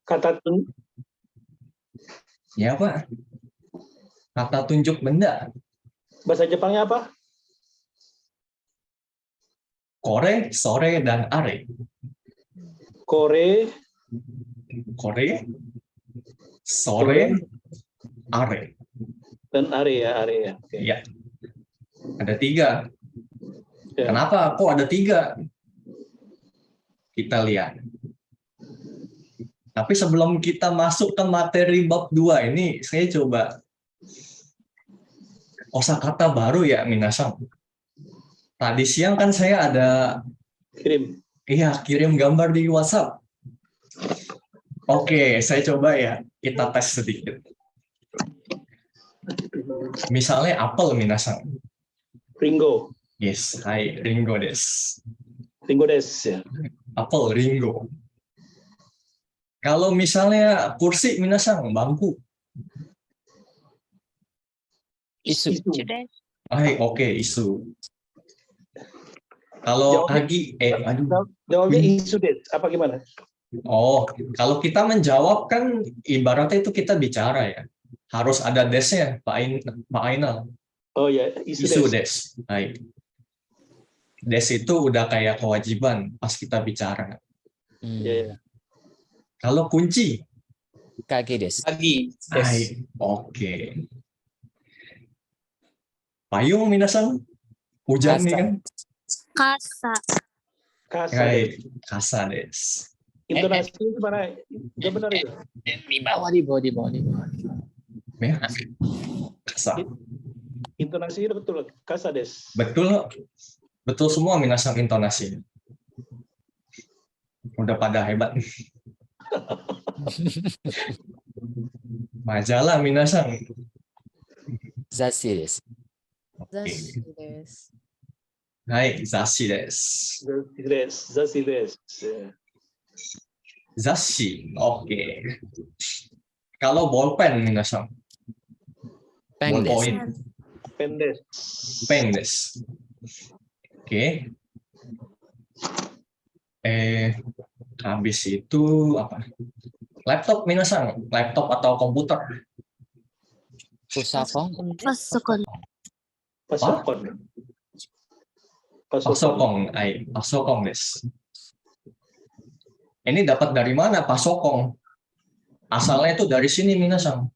Kata Ya, Pak. Kata tunjuk benda. bahasa Jepangnya apa? Kore, sore, dan are. Kore, Kore, sore, are. dan area. Oke. Ya, ada 3. Ya. Kenapa kok ada 3? Kita lihat. Tapi sebelum kita masuk ke materi bab 2 ini, saya coba kosakata baru ya, minasan. Tadi siang kan saya ada kirim gambar di WhatsApp. Oke, saya coba ya, kita tes sedikit. Misalnya apel, minasan. Ringo. Yes, hai, Ringo des. Ringo des ya. Apel, Ringo. Kalau misalnya kursi, minasan, bangku. Isu. Hai, oke, isu. Kalau kaki, Jawabnya isu des. Apa gimana? Oh, kalau kita menjawab kan ibaratnya itu kita bicara ya. Harus ada desnya, Pak Ainal. Oh ya, Isu des. Hai. Des itu udah kayak kewajiban pas kita bicara. Ya. Kalau kunci, Kaki des. hai, oke. Payung, minasan. Hujan nih kan. Kasa. Hai, kasa des. Intonasi itu mana? Ya benar itu. Di bawah. Ya, kasa. Intonasi itu betul. Kasa des. Betul semua minasan intonasi. Udah pada hebat. Majalah minasan. Zashi des. Hai, zashi des. Zashi des. Zashi, oke. Kalau bolpen, minasan. Peng des. Ballpoint. Pen des. Oke. Habis itu apa? Laptop, minasan. Laptop atau komputer. Pusakong. Pasokon. Pasokong des. Ini dapat dari mana pasokong? Asalnya itu dari sini, minasan.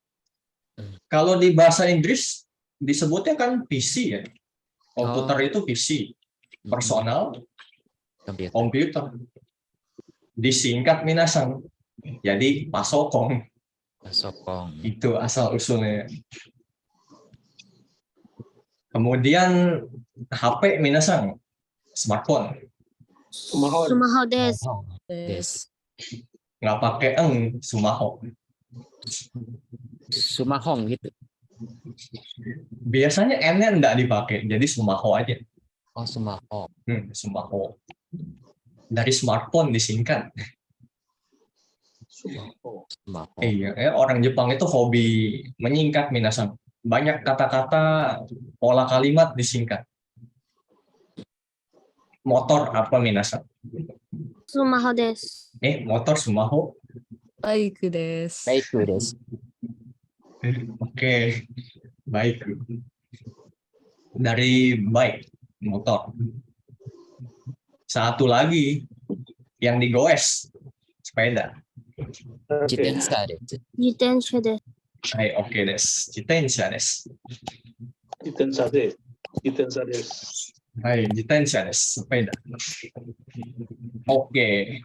Kalau di bahasa Inggris disebutnya kan PC ya. Komputer itu PC. Personal komputer. Disingkat, minasan. Jadi pasokong. Itu asal usulnya. Kemudian HP, minasan. Smartphone. Sumaho des. Nggak pakai sumaho. Sumahong gitu. Biasanya N-nya nggak dipakai, jadi sumaho aja. Oh, sumaho. Sumaho. Dari smartphone disingkat. Sumaho. Iya, orang Jepang itu hobi menyingkat, minasan. Banyak kata-kata, pola kalimat disingkat. Motor apa, minasan? Sumaho des. Motor sumaho. Baiku des. Oke, baik. Dari bike, motor. Satu lagi yang digoes, sepeda. Jitensha des. Jitensha des. Hai, oke des. Jitensha des. Hai, jitensha des. Sepeda. Oke.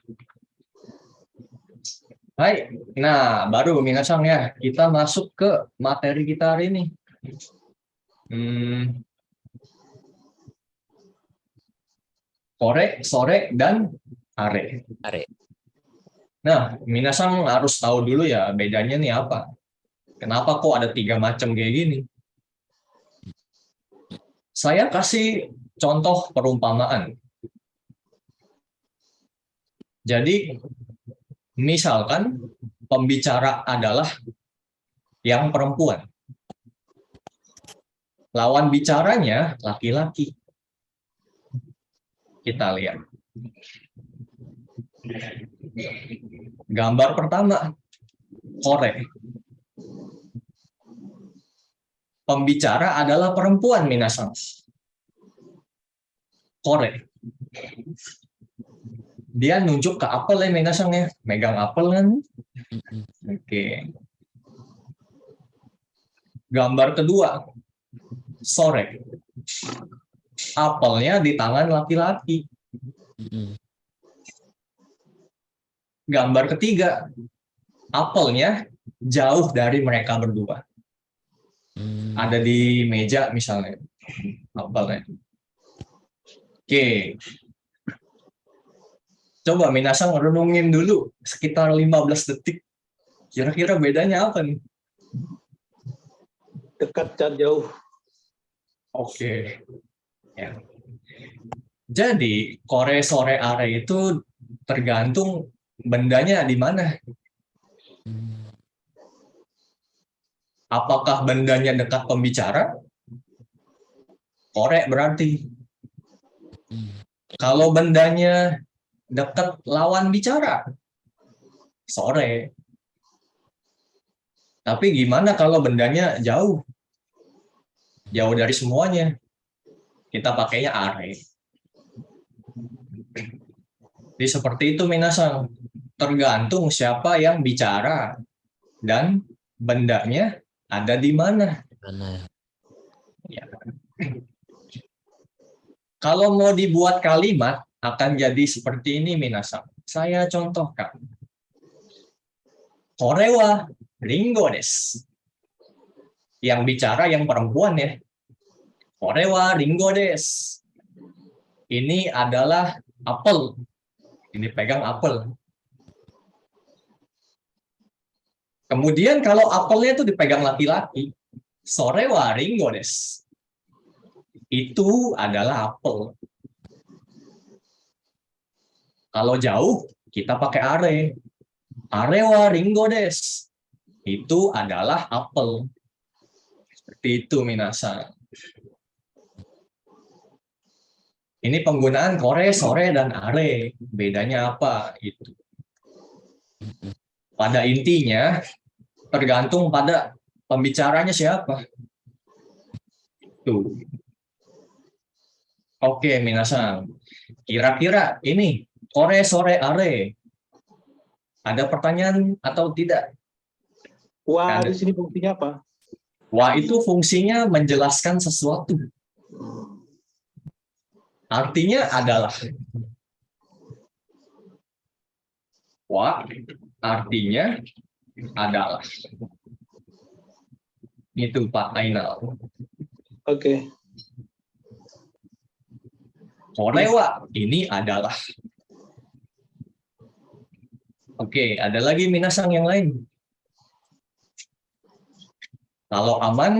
Hai, nah baru minasan ya, kita masuk ke materi kita hari ini. Kore, sore, dan are. Nah, minasan harus tahu dulu ya bedanya nih apa. Kenapa kok ada 3 macam kayak gini? Saya kasih contoh perumpamaan. Jadi, misalkan pembicara adalah yang perempuan. Lawan bicaranya laki-laki. Kita lihat. Gambar pertama, kore. Pembicara adalah perempuan, minasan. Kore. Dia nunjuk ke apel ya, minasan ya. Megang apel kan. Oke. Gambar kedua, sore. Apelnya di tangan laki-laki. Gambar ketiga, apelnya jauh dari mereka berdua. Ada di meja misalnya, apelnya. Oke. Coba minasang renungin dulu sekitar 15 detik. Kira-kira bedanya apa nih? Dekat dan jauh. Oke. Ya. Jadi, kore, sore, are itu tergantung bendanya di mana. Apakah bendanya dekat pembicara? Kore berarti. Kalau bendanya dekat lawan bicara, sore. Tapi gimana kalau bendanya jauh? Jauh dari semuanya. Kita pakainya are. Jadi seperti itu minasan. Tergantung siapa yang bicara dan bendanya ada di mana. Ya. Kalau mau dibuat kalimat akan jadi seperti ini minasan. Saya contohkan. Kore wa ringo desu. Yang bicara yang perempuan ya. Kore wa ringo desu. Ini adalah apel. Ini pegang apel. Kemudian kalau apelnya itu dipegang laki-laki, sore wa ringo desu. Itu adalah apel. Kalau jauh, kita pakai are. Are wa ringo desu. Itu adalah apel. Seperti itu minasan. Ini penggunaan kore, sore, dan are. Bedanya apa? Itu. Pada intinya, tergantung pada pembicaranya siapa. Tuh. Oke, minasan. Kira-kira ini, kore, sore, are. Ada pertanyaan atau tidak? Wah, di sini fungsinya apa? Wa itu fungsinya menjelaskan sesuatu. Artinya adalah. Wa artinya adalah. Itu Pak Ainal. Oke. Kore wa ini adalah. Oke, ada lagi minasang yang lain. Kalau aman,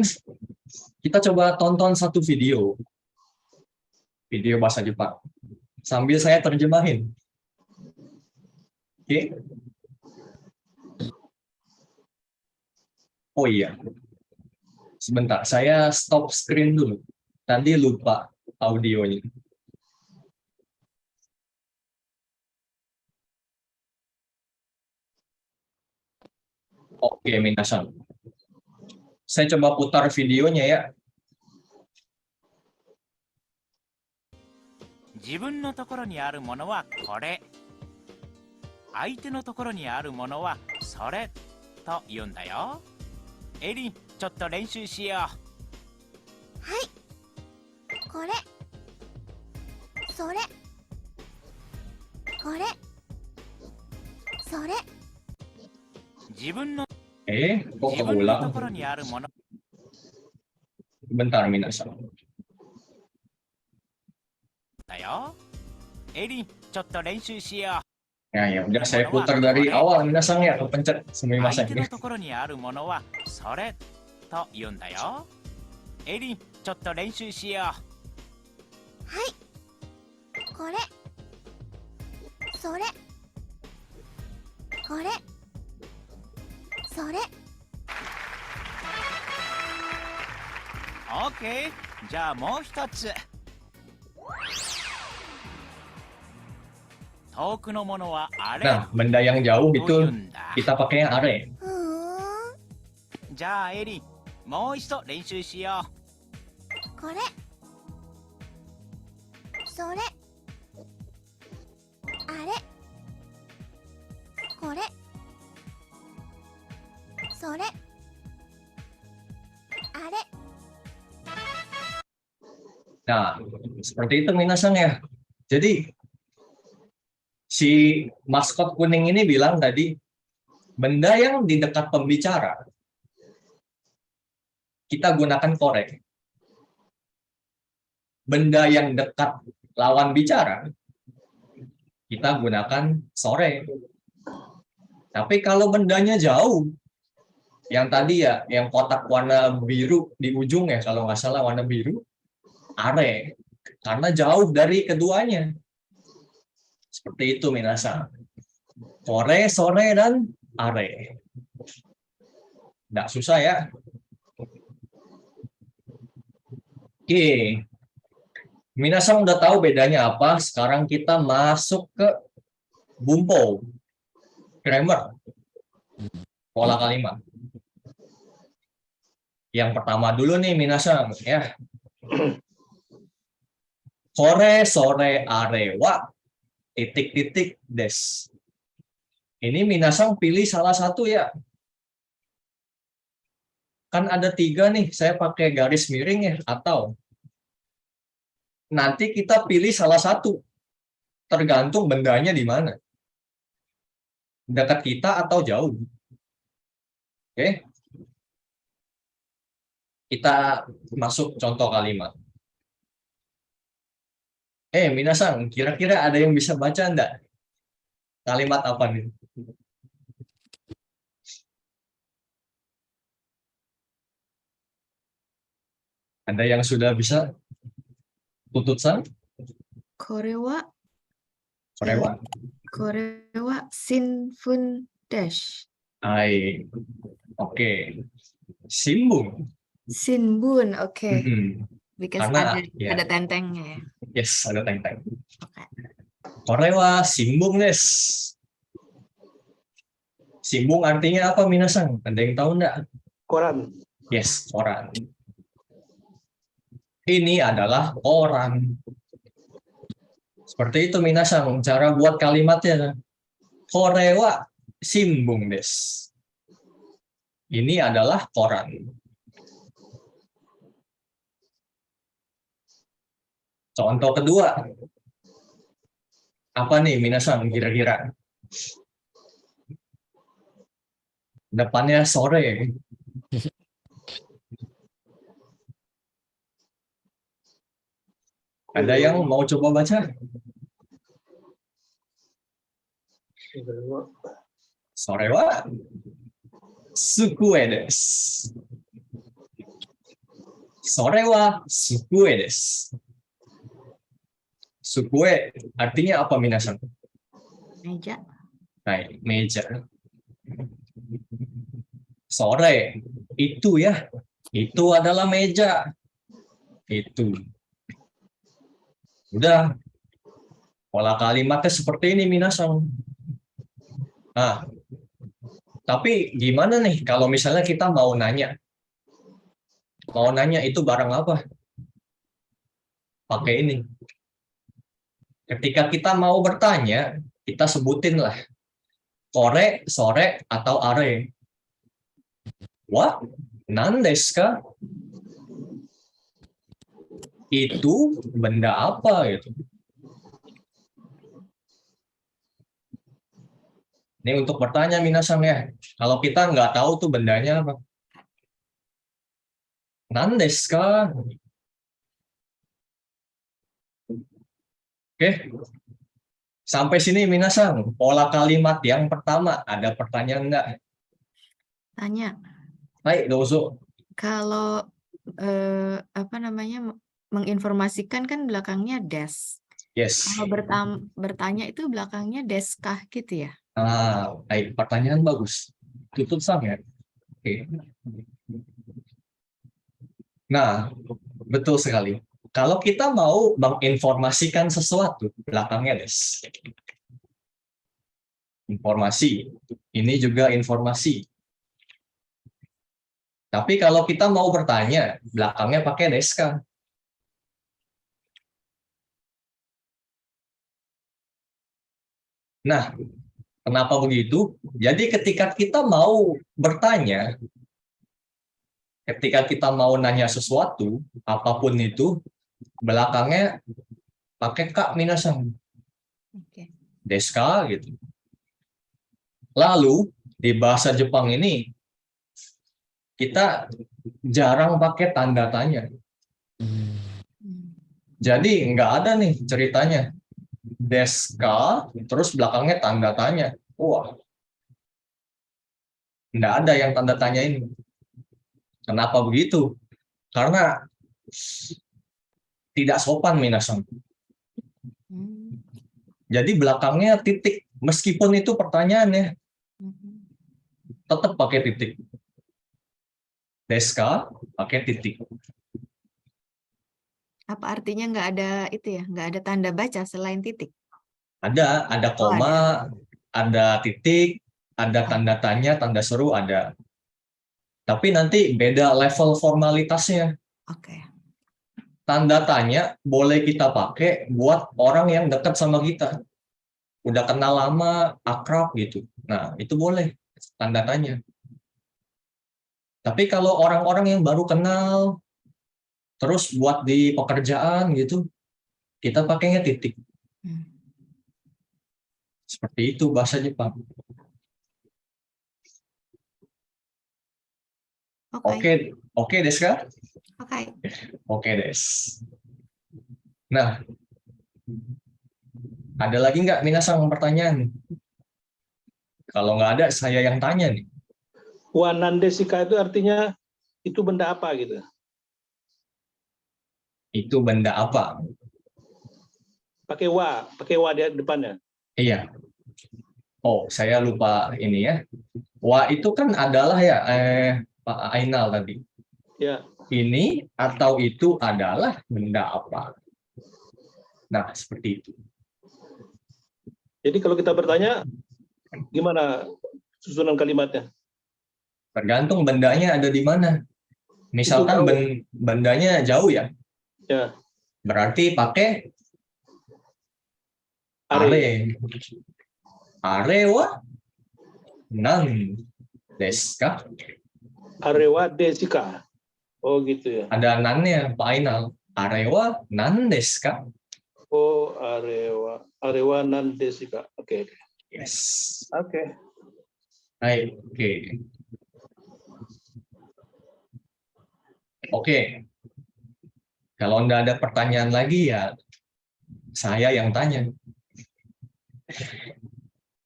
kita coba tonton satu video. Video bahasa Jepang. Sambil saya terjemahin. Oke. Oh iya. Sebentar, saya stop screen dulu. Tadi lupa audionya. Oke, minasan. Saya coba putar videonya ya. 自分のところにあるものはこれ。相手のところにあるものはそれと言うんだよ。エリン、ちょっと練習しよう。はい。これ。それ。これ。それ。自分の Kok 自分のと kebulang? ころにあるもの Bentar, minasan. だよ。エリン、ちょっと練習しよ Ya, udah saya putar dari awal minasan ya, kepencet う。 sumimasen. 相手のところにあるものはそれと言うんだよ。エリン、ちょっと練習しよう。はい。これ。それ。これ。それ。オッケー。じゃあもう一つ。遠くのものはあれ Nah, benda yang jauh と itu 言うんだ。 kita pakainya are. ふーん。じゃあエリン、もう一度練習しよこれ。それ。あれ。これ。それ。あれ。 Nah, seperti itu minasan ya. Jadi si maskot kuning ini bilang tadi benda yang di dekat pembicara kita gunakan kore. Benda yang dekat lawan bicara kita gunakan sore. Tapi kalau bendanya jauh, yang tadi ya, yang kotak warna biru di ujung ya, kalau nggak salah warna biru, are, karena jauh dari keduanya. Seperti itu minasan. Kore, sore, dan are. Nggak susah ya. Oke. Minasan udah tahu bedanya apa. Sekarang kita masuk ke bumpo. Grammar. Pola kalimat. Yang pertama dulu nih minasan ya. Kore, sore, are, wa, titik-titik, des. Ini minasan pilih salah satu ya. Kan ada 3 nih, saya pakai garis miring ya, atau nanti kita pilih salah satu. Tergantung bendanya di mana. Dekat kita atau jauh. Oke. Kita masuk contoh kalimat. Minasan, kira-kira ada yang bisa baca enggak? Kalimat apa nih? Ada yang sudah bisa? Tututsan? これは、 Korewa? これは新聞です。 Hai. Oke. Simbung. Sinbun, oke. Because Karena, ada, ya. ada tentengnya ya. Yes, ada teng-teng. Oke. Korewa simbung des. Simbung artinya apa minasan? Ada yang tahu enggak? Koran. Yes, koran. Ini adalah koran. Seperti itu minasan, cara buat kalimatnya. Korewa simbung des. Ini adalah koran. Contoh kedua. Apa nih minasan kira-kira? Depannya sore. Ada yang mau coba baca? Sore wa sukue desu. Sore wa sukue desu. Sukue artinya apa minasan? Meja. Baik, meja. Sore itu ya. Itu adalah meja. Itu. Udah. Pola kalimatnya seperti ini minasan. Nah, tapi gimana nih kalau misalnya kita mau nanya? Mau nanya itu barang apa? Pakai ini. Ketika kita mau bertanya, kita sebutin lah. Kore, sore, atau are. Wah, nan desu ka? Itu benda apa gitu. Ini untuk bertanya minasan ya. Kalau kita nggak tahu tuh bendanya apa. Nan desu ka? Oke. Sampai sini minasan. Pola kalimat yang pertama. Ada pertanyaan enggak? Tanya, Baik, dozo. kalau apa namanya menginformasikan kan belakangnya des. Yes. Kalau bertanya itu belakangnya deskah gitu ya? Baik. Pertanyaan bagus. Tutup sang ya. Oke. Nah, betul sekali. Kalau kita mau menginformasikan sesuatu, belakangnya des. Informasi. Ini juga informasi. Tapi kalau kita mau bertanya, belakangnya pakai deska. Nah, kenapa begitu? Jadi ketika kita mau bertanya, ketika kita mau nanya sesuatu, apapun itu, belakangnya pakai kak minasan, Oke. deska gitu. Lalu di bahasa Jepang ini kita jarang pakai tanda tanya. Hmm. Jadi nggak ada nih ceritanya deska terus belakangnya tanda tanya. Wah, nggak ada yang tanda tanya ini. Kenapa begitu? Karena tidak sopan minasan. Hmm. Jadi belakangnya titik, meskipun itu pertanyaan ya, Mhm. tetap pakai titik. Deska pakai titik. Apa artinya nggak ada itu ya? Nggak ada tanda baca selain titik? Ada Oh, koma, ada titik, ada tanda tanya, tanda seru ada. Tapi nanti beda level formalitasnya. Oke. Tanda tanya boleh kita pakai buat orang yang dekat sama kita. Udah kenal lama, akrab gitu. Nah, itu boleh tanda tanya. Tapi kalau orang-orang yang baru kenal, terus buat di pekerjaan gitu, kita pakainya titik. Hmm. Seperti itu bahasa Jepang. Oke desu ka? Oke. Oke des. Nah, ada lagi nggak minasan pertanyaan? Kalau nggak ada, saya yang tanya nih. Wa nandesika itu artinya itu benda apa gitu. Itu benda apa? Pakai wa di depannya. Iya. Oh, saya lupa ini ya. Wa itu kan adalah ya, Pak Ainal tadi. Ya. Ini atau itu adalah benda apa? Nah, seperti itu. Jadi kalau kita bertanya, gimana susunan kalimatnya? Tergantung bendanya ada di mana. Misalkan bendanya jauh ya. Ya. Berarti pakai are. Are wa nan desu ka? Are wa desika. Oh gitu ya. Ada nannya Pak Ainal. Are wa nan desu ka? Oh, are wa nan desika. Oke. Yes. Oke. Baik, oke. Oke. Kalau Anda ada pertanyaan lagi ya saya yang tanya.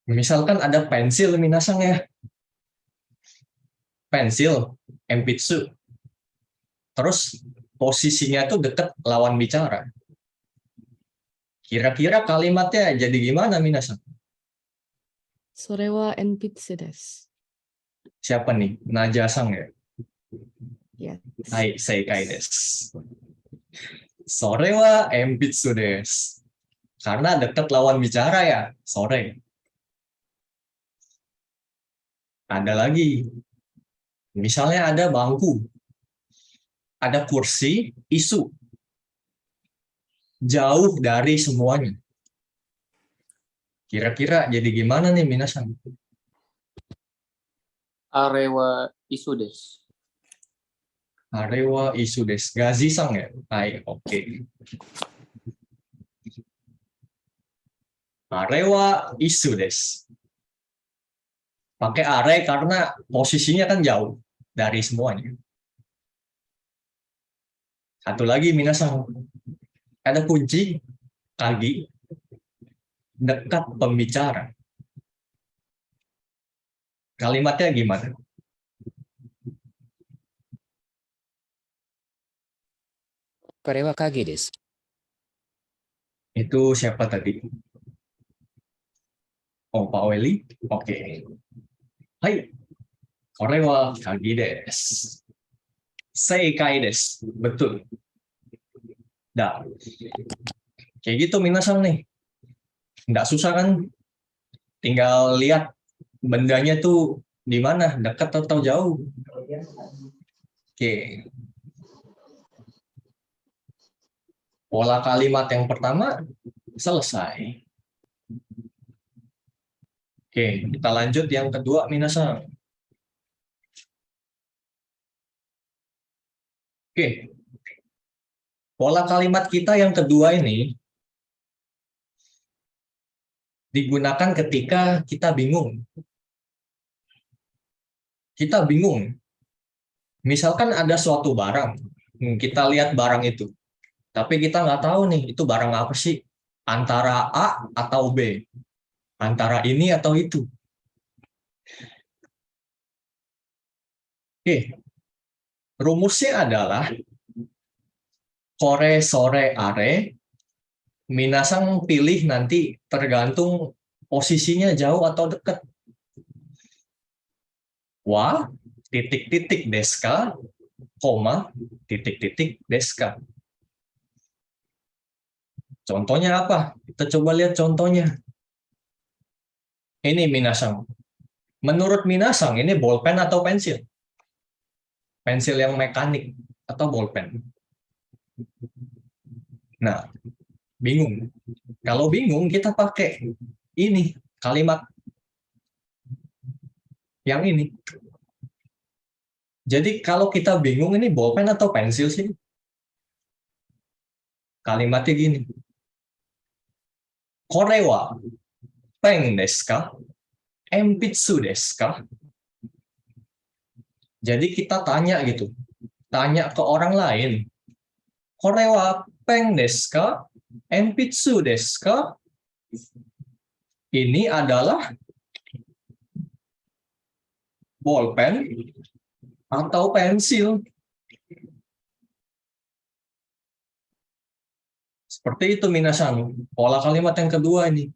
Misalkan ada pensil minasan ya. Pensil, enpitsu. Terus posisinya tuh dekat lawan bicara. Kira-kira kalimatnya jadi gimana minasan? それは鉛筆です。 Siapa nih? Najasang ya? Yes. Hai, seikai desu. Sore wa enpitsu desu. Karena dekat lawan bicara ya, sore. Ada lagi. Misalnya ada bangku. Ada kursi, isu. Jauh dari semuanya. Kira-kira jadi gimana nih minasan? あれはイソです。 Arewa isu desu. Gazi-sang ya? Hai, oke. Arewa isu desu. Pakai are karena posisinya kan jauh dari semuanya. Satu lagi minasan. Ada kunci kagi dekat pembicara. Kalimatnya gimana? Kore wa kage desu. Itu siapa tadi? Oh, Pak Weli? Oke. Hai. Kore wa kagi desu. Seikai desu. Betul. Dah. Kayak gitu minasan nih. Nggak susah kan? Tinggal lihat bendanya tuh di mana, dekat atau jauh. Oke. Pola kalimat yang pertama selesai. Oke, kita lanjut yang kedua, minasan. Oke. Pola kalimat kita yang kedua ini digunakan ketika kita bingung. Kita bingung. Misalkan ada suatu barang, kita lihat barang itu, tapi kita nggak tahu nih itu barang apa sih, antara A atau B, antara ini atau itu. Oke, rumusnya adalah kore, sore, are. Minasang pilih nanti tergantung posisinya jauh atau dekat. Wa, titik-titik deska, koma, titik-titik deska. Contohnya apa? Kita coba lihat contohnya. Ini minasang. Menurut minasang, ini bolpen atau pensil? Pensil yang mekanik atau bolpen? Nah, bingung. Kalau bingung, kita pakai ini, kalimat yang ini. Jadi kalau kita bingung ini bolpen atau pensil sih? Kalimatnya gini. Kore wa pen desu ka? Enpitsu desu ka? Jadi kita tanya gitu. Tanya ke orang lain. Kore wa pen desu ka? Enpitsu desu ka? Ini adalah bolpen atau pensil. Seperti itu minasan, pola kalimat yang kedua ini.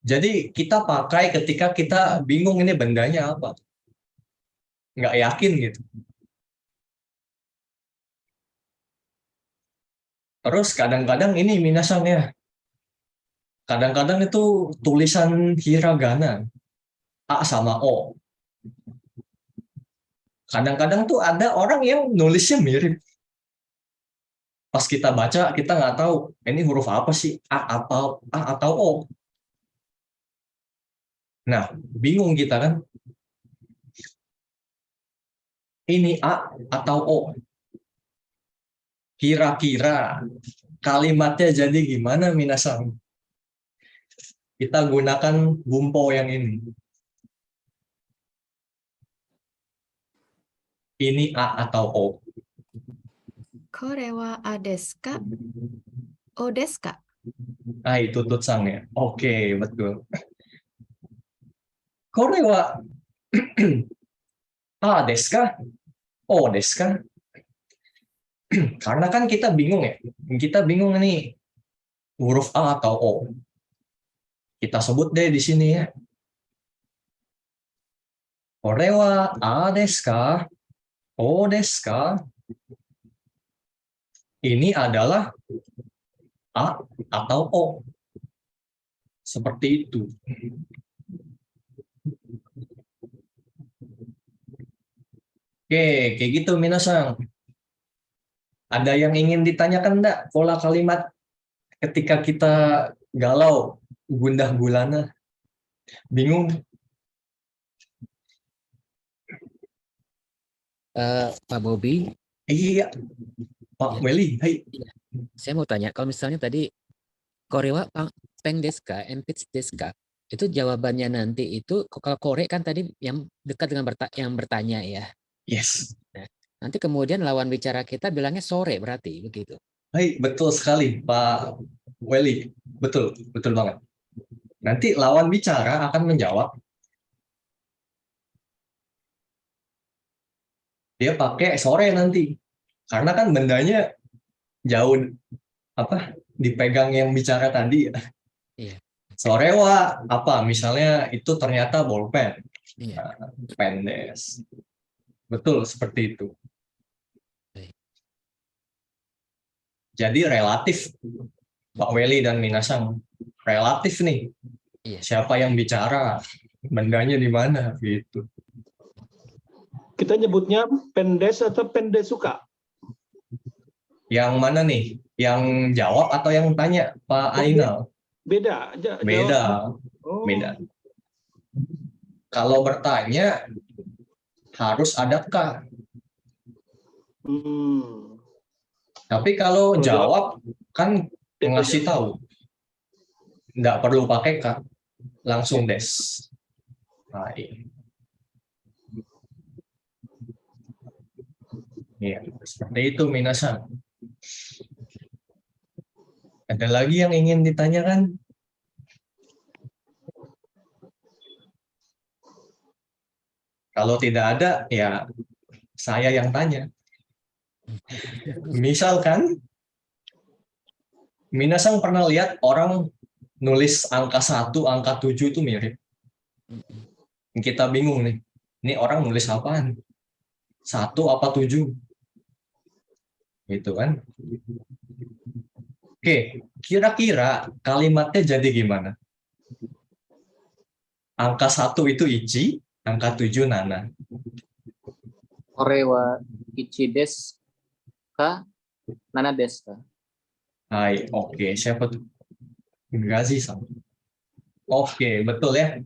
Jadi kita pakai ketika kita bingung ini bendanya apa. Nggak yakin gitu. Terus kadang-kadang ini minasan ya. Kadang-kadang itu tulisan hiragana. A sama O. Kadang-kadang tuh ada orang yang nulisnya mirip. Pas kita baca, kita nggak tahu ini huruf apa sih, A atau O. Nah, bingung kita kan. Ini A atau O. Kira-kira kalimatnya jadi gimana minasan? Kita gunakan bumpo yang ini. Ini A atau O. Kore wa a desu ka? O desu ka? Ah, itu tutsangnya. Oke, betul. Kore wa A desu ka? O desu ka? Karena kan kita bingung ya. Kita bingung nih huruf A atau O. Kita sebut deh di sini ya. Kore wa A desu ka? O desu ka? Ini adalah A atau O. Seperti itu. Oke, kayak gitu minasan. Ada yang ingin ditanyakan enggak pola kalimat ketika kita galau, gundah gulana, bingung? Pak Bobi, Iya, Pak Weli. Hai. saya mau tanya, kalau misalnya tadi Korewa peng desu ka, enpits desu ka, itu jawabannya nanti itu kalau Kore kan tadi yang dekat dengan yang bertanya ya. Yes. Nah, nanti kemudian lawan bicara kita bilangnya sore berarti begitu. Hai, betul sekali Pak Weli. Betul, betul banget. Nanti lawan bicara akan menjawab. Dia pakai sore nanti. Karena kan bendanya jauh apa dipegang yang bicara tadi. Iya. Sore wa apa misalnya itu ternyata bolpen. Iya. Pendes. Betul seperti itu. Baik. Jadi relatif Pak Weli dan Minasang relatif nih. Iya. Siapa yang bicara? Bendanya di mana? Gitu. Kita nyebutnya pendes atau pendesuka? Yang mana nih? Yang jawab atau yang tanya, Pak Ainal? Beda. Beda. Oh. Beda. Kalau bertanya harus ada K. Tapi kalau jawab kan ngasih tahu. Nggak perlu pakai K. Langsung des. Hai. Ya, seperti itu minasan. Ada lagi yang ingin ditanyakan? Kalau tidak ada, ya saya yang tanya. Misalkan, minasan pernah lihat orang nulis angka 1, angka 7 itu mirip. Kita bingung nih, ini orang nulis apaan? 1 apa 7? Gitu kan? Oke, kira-kira kalimatnya jadi gimana? Angka 1 itu Ichi, angka 7 Nana. Kore wa ichi desu ka? Nana desu ka? Hai, oke, siapa tuh? Gazi-san. Oke, betul ya.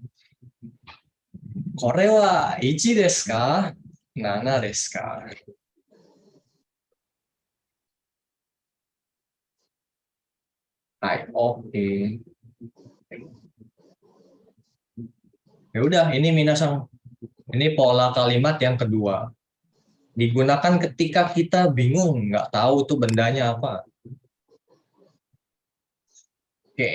Kore wa Ichi desu ka? Nana desu ka? Hai, oke. Ya udah, ini minasan. Ini pola kalimat yang kedua. Digunakan ketika kita bingung, nggak tahu tuh bendanya apa. Oke.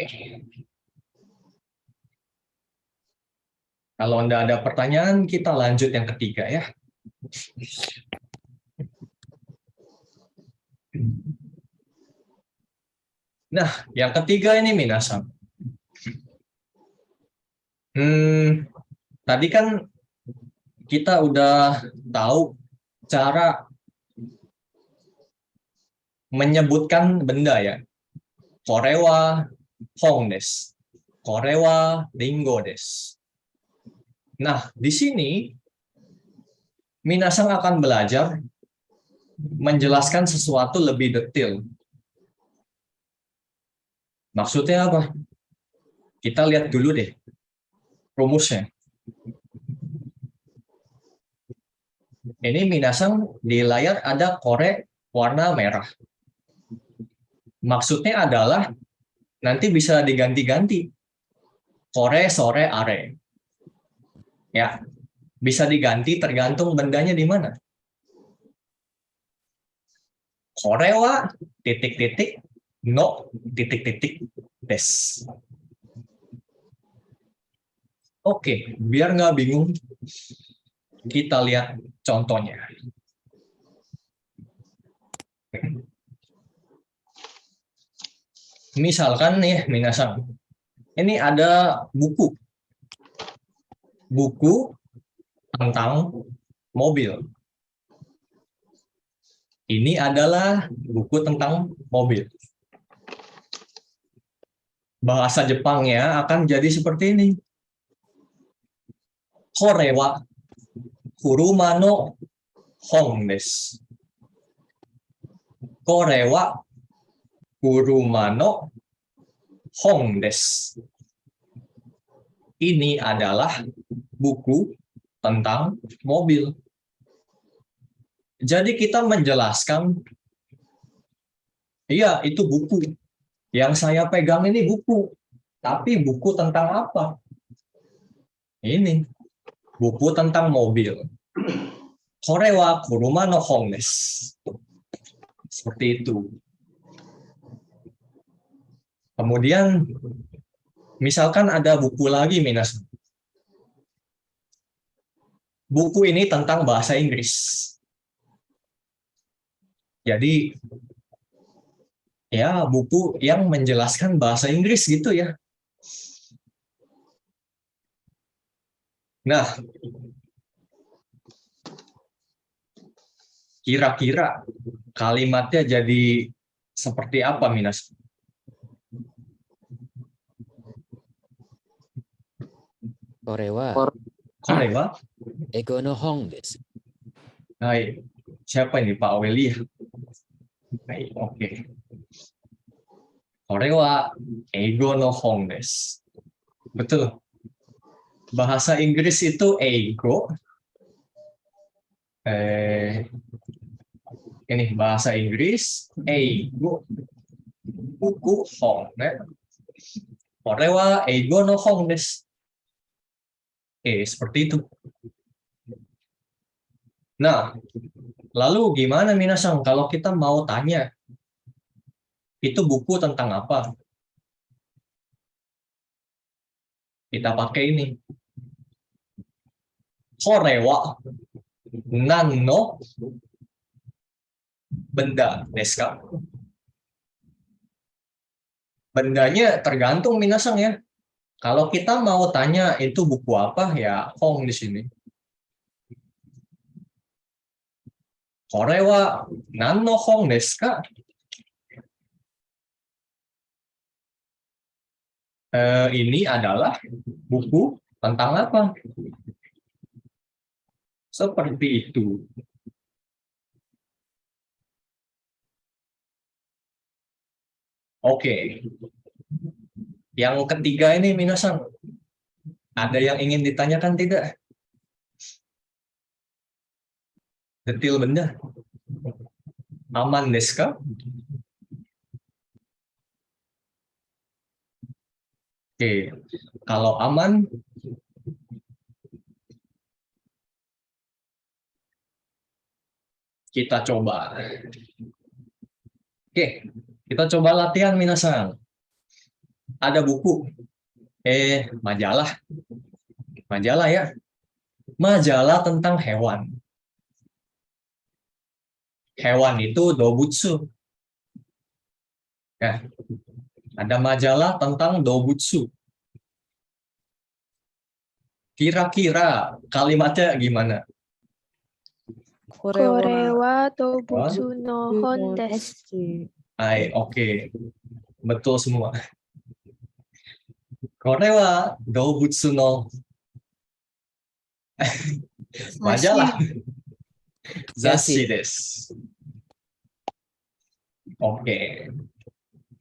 Kalau Anda ada pertanyaan, kita lanjut yang ketiga ya. Nah, yang ketiga ini minasan. Tadi kan kita udah tahu cara menyebutkan benda ya. Kore wa hong desu. Kore wa ringo desu. Nah, di sini minasan akan belajar menjelaskan sesuatu lebih detail. Maksudnya apa? Kita lihat dulu deh rumusnya. Ini minasan di layar ada kore warna merah. Maksudnya adalah nanti bisa diganti-ganti. Kore, sore, are. Ya, bisa diganti tergantung bendanya di mana. Kore wa titik-titik no titik-titik des. Oke, biar nggak bingung, kita lihat contohnya. Misalkan nih, minasan, ini ada buku. Buku tentang mobil. Ini adalah buku tentang mobil. Bahasa Jepangnya akan jadi seperti ini. Kore wa kuruma no hong desu. Kore wa kuruma no hong desu. Ini adalah buku tentang mobil. Jadi kita menjelaskan, iya itu buku. Yang saya pegang ini buku. Tapi buku tentang apa? Ini. Buku tentang mobil. Kore wa kuruma no hong desu. Seperti itu. Kemudian, misalkan ada buku lagi, minasan. Buku ini tentang bahasa Inggris. Jadi, ya buku yang menjelaskan bahasa Inggris gitu ya. Nah, kira-kira kalimatnya jadi seperti apa, Minas? Korewa Korewa. ego no hong desu. Hai, siapa ini Pak Aurelia? Hai, oke. Korewa ego no hong desu. Betul. Bahasa Inggris itu ego. Ini bahasa Inggris ego. Buku hong. Korewa ego no hong desu. Seperti itu. Nah, lalu gimana minasan kalau kita mau tanya itu buku tentang apa? Kita pakai ini. Korewa nanno benda desu ka? Bendanya tergantung minasan ya. Kalau kita mau tanya itu buku apa ya hong di sini. Korewa nanno hong desu ka? Ini adalah buku tentang apa? Seperti itu. Oke. Yang ketiga ini minasan. Ada yang ingin ditanyakan tidak? Detail benda. Aman desu ka? Oke, kalau aman kita coba. Oke, kita coba latihan minasan. Ada buku. Majalah. Majalah ya. Majalah tentang hewan. Hewan itu dobutsu. Ya. Ada majalah tentang dobutsu. Kira-kira kalimatnya gimana? Korewa dobutsu no hon desu. Hai, oke. Betul semua. Korewa dobutsu no majalah. Zashi desu. Oke.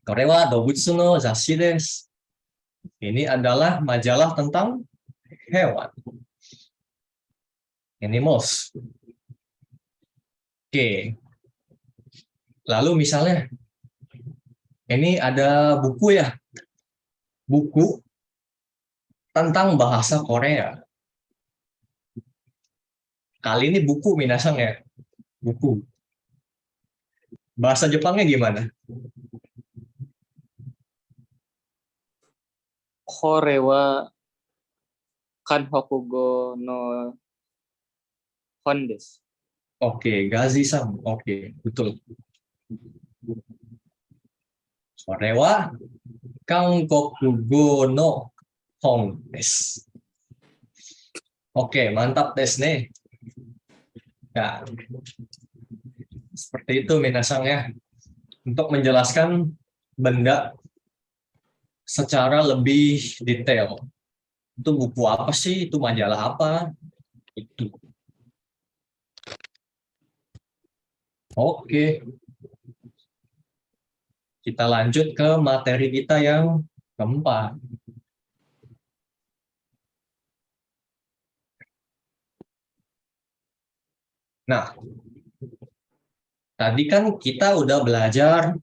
Korewa dobutsu no zashi desu. Ini adalah majalah tentang hewan. Animals. Oke. Lalu misalnya ini ada buku ya. Buku tentang bahasa Korea. Kali ini buku minasan ya. Buku. Bahasa Jepangnya gimana? Korewa kanhokugo no hon desu. Oke, Gazi-san. Oke, betul. Korewa kangokugo no hon desu. Oke, mantap desu nih. Ya. Seperti itu minasan ya. Untuk menjelaskan benda secara lebih detail. Itu buku apa sih? Itu majalah apa? Itu. Oke. Kita lanjut ke materi kita yang keempat. Nah, tadi kan kita udah belajar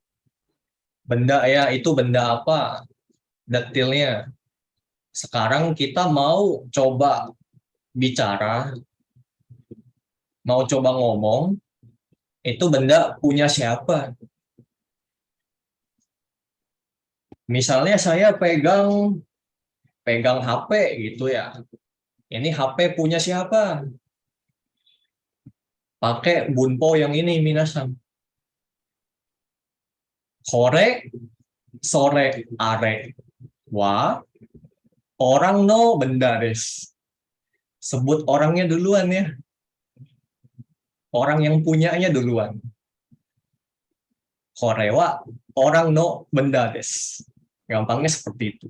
benda ya, itu benda apa? Detailnya. Sekarang kita mau coba bicara, mau coba ngomong, itu benda punya siapa? Misalnya saya pegang HP gitu ya. Ini HP punya siapa? Pakai bunpo yang ini minasan. Kore, sore, are. Wa, orang no benda des. Sebut orangnya duluan ya. Orang yang punyanya duluan. Korewa, orang no benda des. Gampangnya seperti itu.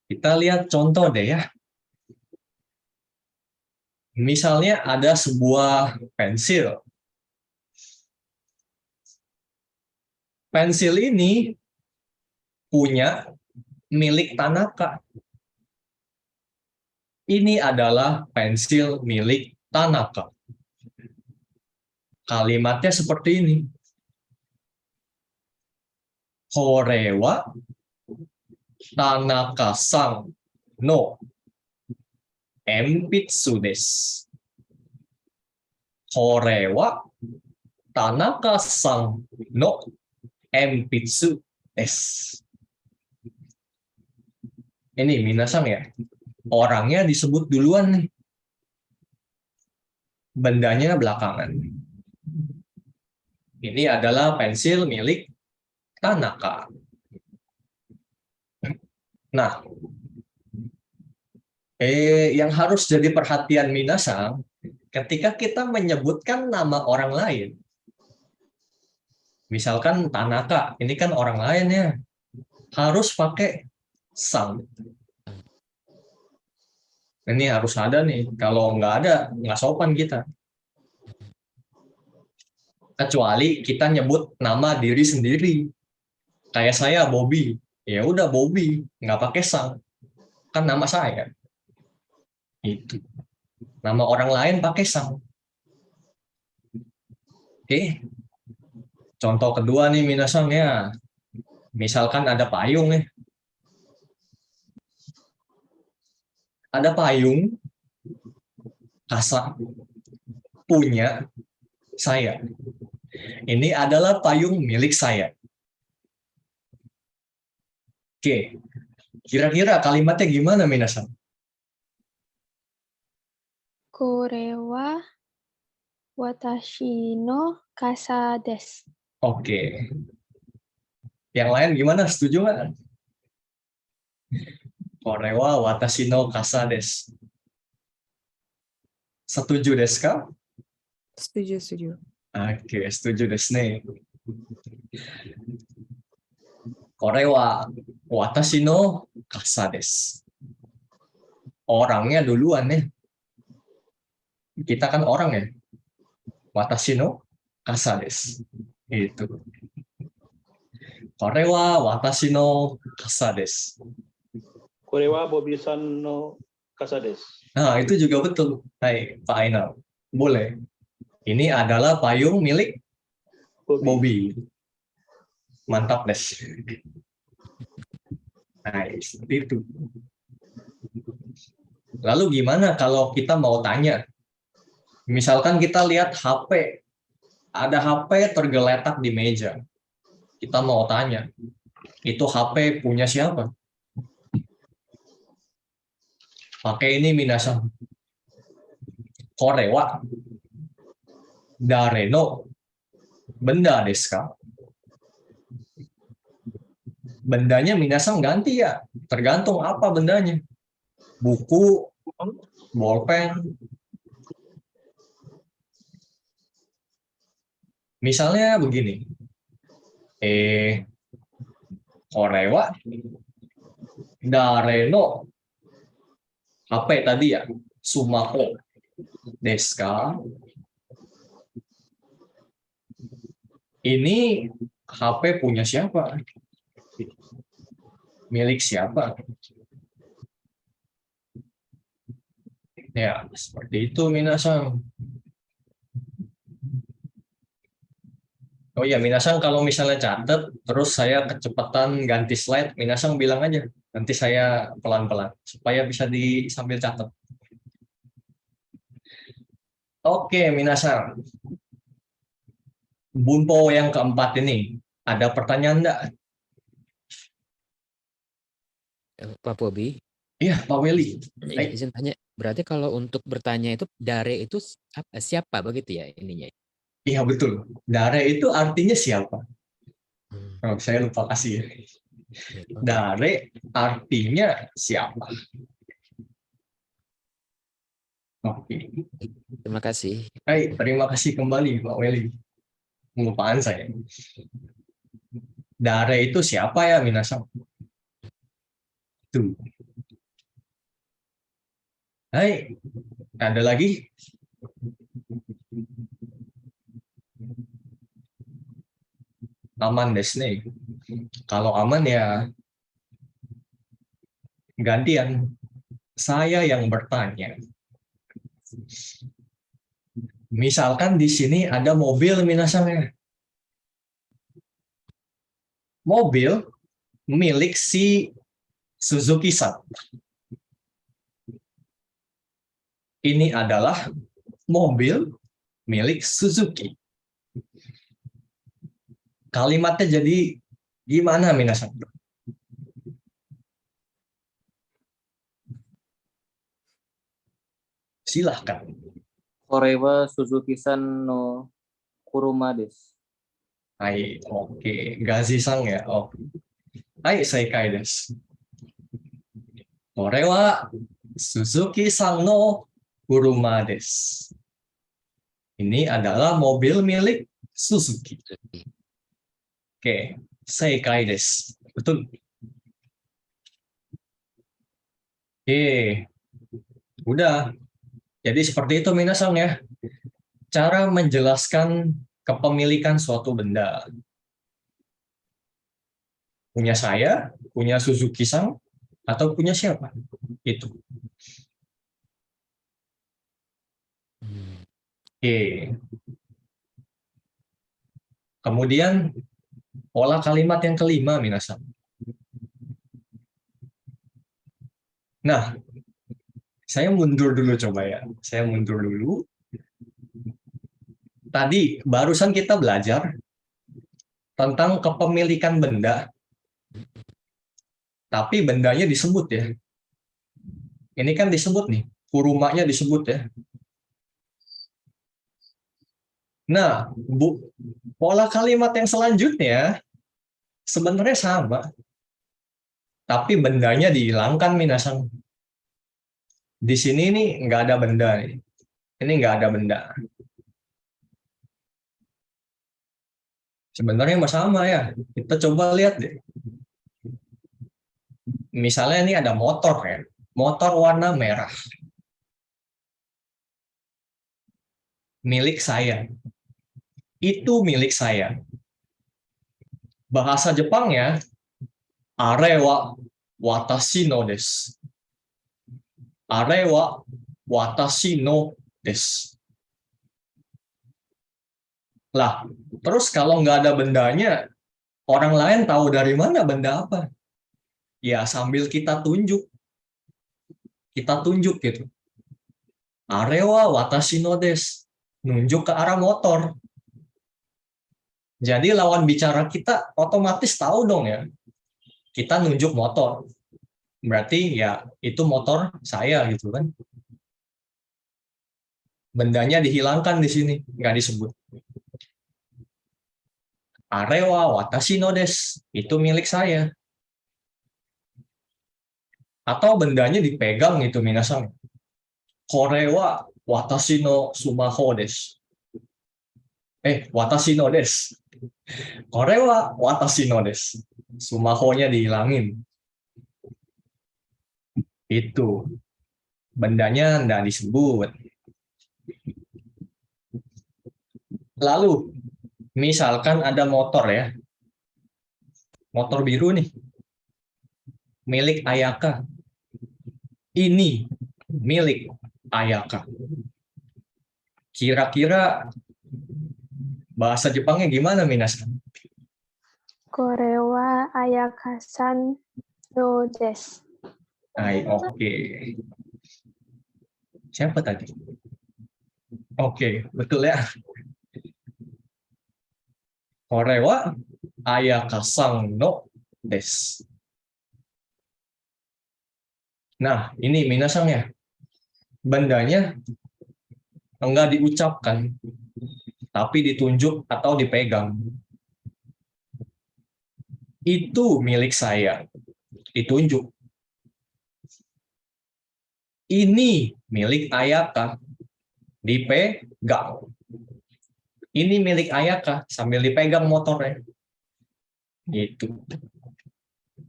Kita lihat contoh deh ya. Misalnya ada sebuah pensil. Pensil ini punya milik Tanaka. Ini adalah pensil milik Tanaka. Kalimatnya seperti ini. Kore wa Tanaka-san no enpitsu desu. Kore wa Tanaka-san no enpitsu desu. Ini minasang ya. Orangnya disebut duluan nih. Bendanya belakangan. Ini adalah pensil milik Tanaka. Nah, yang harus jadi perhatian minasang, ketika kita menyebutkan nama orang lain, misalkan Tanaka, ini kan orang lain ya, harus pakai sang. Ini harus ada nih, kalau nggak ada, nggak sopan kita. Kecuali kita nyebut nama diri sendiri. Kayak saya, Bobby. Ya udah Bobby, nggak pakai sang. Kan nama saya. Itu. Nama orang lain pakai sang. Oke. Contoh kedua nih minasang ya. Misalkan ada payung nih. Ada payung kasa punya saya. Ini adalah payung milik saya. Oke. Kira-kira kalimatnya gimana minasang? Kore wa watashi no kasa desu. Oke. Yang lain gimana? Setuju nggak? Kore wa watashi no kasa desu. Setuju desu ka? Setuju, setuju. Oke, setuju desu ne. Kore wa watashi no kasa desu. Orangnya duluan nih. Kita kan orang ya. Watashi no kasa desu. Itu. Kore wa watashi no kasa desu. Kore wa Bobby-san no kasa desu. Nah, itu juga betul. Hai, Pak Ainal. Boleh. Ini adalah payung milik Bobby. Mantap, Des. Nah, seperti itu. Lalu gimana kalau kita mau tanya? Misalkan kita lihat HP. Ada HP tergeletak di meja. Kita mau tanya. Itu HP punya siapa? Pakai ini minasang. Kore wa dare no benda desu ka? Bendanya minasang ganti ya. Tergantung apa bendanya. Buku, bolpen. Misalnya begini. Kore wa dare no HP tadi ya, sumako desu ka? Ini HP punya siapa? Milik siapa? Ya, seperti itu minasang. Oh ya, minasang kalau misalnya catat, terus saya kecepatan ganti slide, minasang bilang aja. Nanti saya pelan-pelan, supaya bisa sambil catat. Oke, minasang. Bunpo yang keempat ini, ada pertanyaan enggak? Pak Bobby, Iya, Pak Weli. izin tanya. Berarti kalau untuk bertanya itu dare itu siapa begitu ya ininya? Iya, betul. Dare itu artinya siapa? Hmm. Oh, saya lupa kasih. Dare artinya siapa? Oke. Terima kasih. Hai, terima kasih kembali Pak Weli. Kelupaan saya. Dare itu siapa ya minasang? Tuh. Hai, ada lagi? Aman desu ne. Kalau aman ya gantian. Saya yang bertanya. Misalkan di sini ada mobil minasan ya. Mobil milik si Suzuki-san. Ini adalah mobil milik Suzuki. Kalimatnya jadi gimana minasan? Silahkan. これは鈴木さんの車です。Hai, oke. Gazi-san ya. Oh. Hai, seikai desu. Kore wa Suzuki-san no kuruma desu. Ini adalah mobil milik Suzuki. Oke, seikai desu. Betul. Oke. Udah. Jadi seperti itu minasan ya. Cara menjelaskan kepemilikan suatu benda. Punya saya, punya Suzuki-san, atau punya siapa? Itu. Oke. Kemudian pola kalimat yang kelima minasan. Nah, saya mundur dulu coba ya. Saya mundur dulu. Tadi barusan kita belajar tentang kepemilikan benda. Tapi bendanya disebut ya. Ini kan disebut nih. Kurumanya disebut ya. Nah, pola kalimat yang selanjutnya sebenarnya sama. Tapi bendanya dihilangkan minasan. Di sini nih nggak ada benda nih. Ini nggak ada benda. Sebenarnya sama ya. Kita coba lihat deh. Misalnya ini ada motor ya. Motor warna merah. Milik saya. Itu milik saya. Bahasa Jepangnya are wa watashi no desu. Are wa watashi no desu. Lah, terus kalau nggak ada bendanya, orang lain tahu dari mana benda apa? Ya sambil kita tunjuk. Kita tunjuk gitu. Are wa watashi no desu. Nunjuk ke arah motor. Jadi lawan bicara kita otomatis tahu dong ya. Kita nunjuk motor. Berarti ya itu motor saya gitu kan. Bendanya dihilangkan di sini, nggak disebut. Are wa watashi no desu. Itu milik saya. Atau bendanya dipegang gitu minasan. Kore wa watashi no sumaho desu. Watashi no desu. Kore wa watashi no desu. Sumahonya dihilangin. Itu. Bendanya nggak disebut. Lalu, misalkan ada motor ya. Motor biru nih. Milik Ayaka. Ini milik Ayaka. Kira-kira bahasa Jepangnya gimana minasan? Kore wa Ayaka-san no desu. Oke. Siapa tadi? Oke, betul ya. Kore wa Ayaka-san no desu. Nah, ini minasan ya. Bendanya enggak diucapkan, tapi ditunjuk atau dipegang. Itu milik saya. Ditunjuk. Ini milik Ayaka. Dipegang. Ini milik Ayaka sambil dipegang motornya. Itu.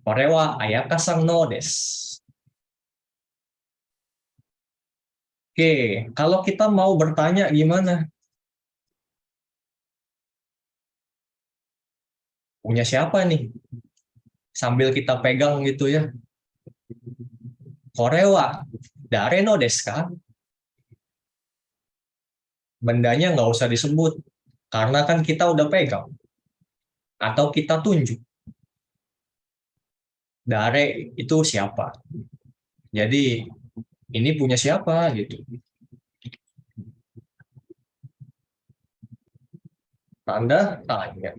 Kore wa Ayaka-san no desu. Oke, kalau kita mau bertanya gimana? Punya siapa nih? Sambil kita pegang gitu ya. Korewa, dare no desu ka? Bendanya nggak usah disebut, karena kan kita udah pegang. Atau kita tunjuk. Dare itu siapa? Jadi, ini punya siapa gitu. Tanda tanya.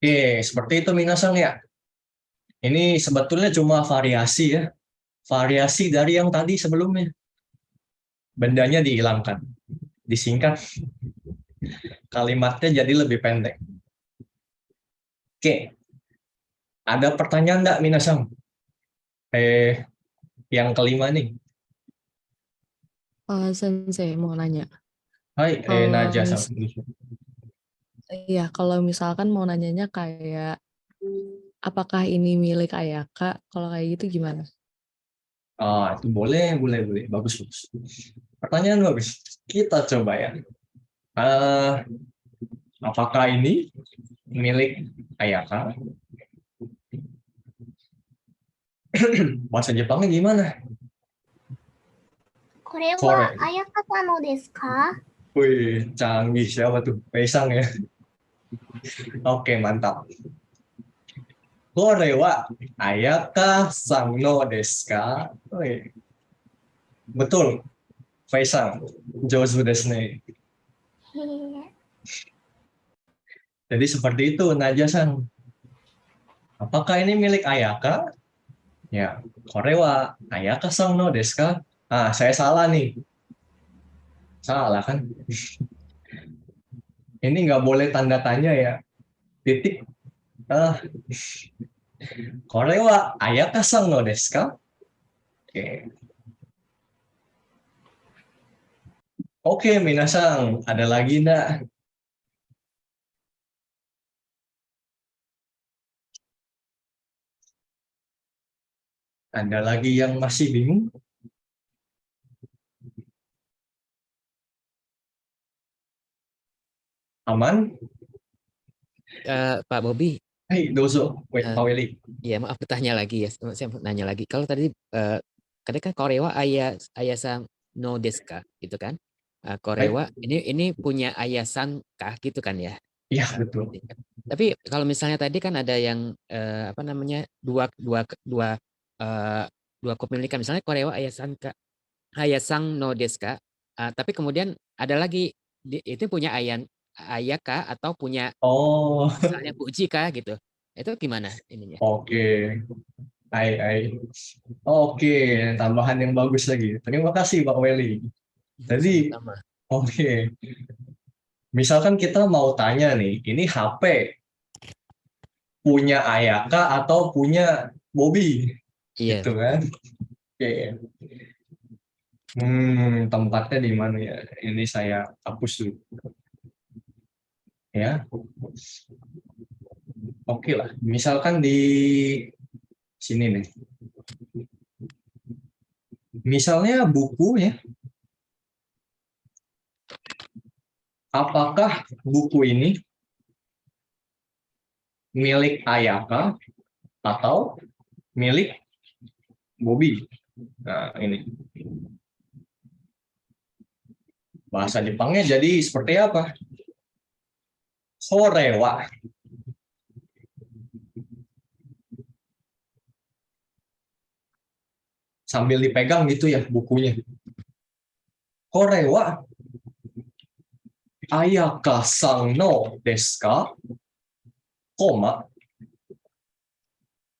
Oke, seperti itu minasan ya. Ini sebetulnya cuma variasi ya. Variasi dari yang tadi sebelumnya. Bendanya dihilangkan. Disingkat. Kalimatnya jadi lebih pendek. Oke. Ada pertanyaan enggak minasan? Yang kelima nih. Sensei mau nanya. Hai, Naja. Iya, kalau misalkan mau nanyanya kayak apakah ini milik Ayaka? Kalau kayak gitu gimana? Itu boleh. Bagus. Pertanyaan bagus. Kita coba ya. Apakah ini milik Ayaka? Bahasa Jepangnya gimana? これこれはあやかさのですか？ Wih, canggih siapa tuh? Pesang ya. Oke, mantap. Korewa Ayaka sang no desu ka? Wih. Betul. Pesang. Jouzu desu ne. へえ。 Jadi seperti itu, Naja-san. Apakah ini milik Ayaka? Ya, Korewa Ayaka sang no desu ka? Saya salah nih. Salah kan? Ini nggak boleh tanda tanya ya. Titik. Korewa Ayaka sang no desu ka? Oke. Oke, minasan. Ada lagi enggak? Ada lagi yang masih bingung? Aman? Pak Bobi, Hai, dozo. Wait, Pak Willy. ya maaf bertanya lagi ya. Saya mau nanya lagi. Kalau tadi kan Korewa Ayasan no desu ka gitu kan? Korewa ini punya Ayasan kah gitu kan ya? Iya, betul. Tapi kalau misalnya tadi kan ada yang apa namanya dua kepemilikan, misalnya Korewa Ayasang no desu ka, tapi kemudian ada lagi itu punya Ayaka atau punya Oh, misalnya Puji kah gitu. Itu gimana ininya? oke. Oke, tambahan yang bagus lagi. Terima kasih, Pak Willy. Jadi, Sama. oke. Misalkan kita mau tanya nih, ini HP punya Ayaka atau punya Bobby? Iya. Gitu kan? Oke. Tempatnya di mana ya? Ini saya hapus dulu. Ya. Oke lah. Misalkan di sini nih. Misalnya buku ya. Apakah buku ini milik Ayaka atau milik Bobby? Nah, ini. Bahasa Jepangnya jadi seperti apa? Korewa. Sambil dipegang gitu ya bukunya. Korewa. Ayaka sang no desu ka? Koma.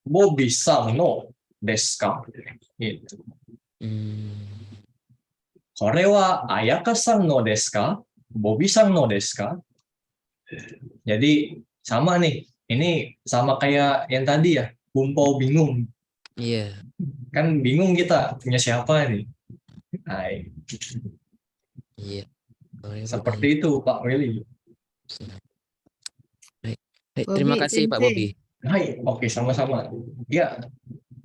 Bobby sang no desu ka? Gitu. Korewa Ayaka sang no desu ka? Bobby sang no desu ka? Jadi sama nih. Ini sama kayak yang tadi ya. Bumpau bingung. Iya. Kan bingung kita punya siapa nih. Hai. Iya. Seperti itu Pak Willy. Baik, terima Bobby, kasih Pak Sensei. Bobi. Hai, oke sama-sama. Ya,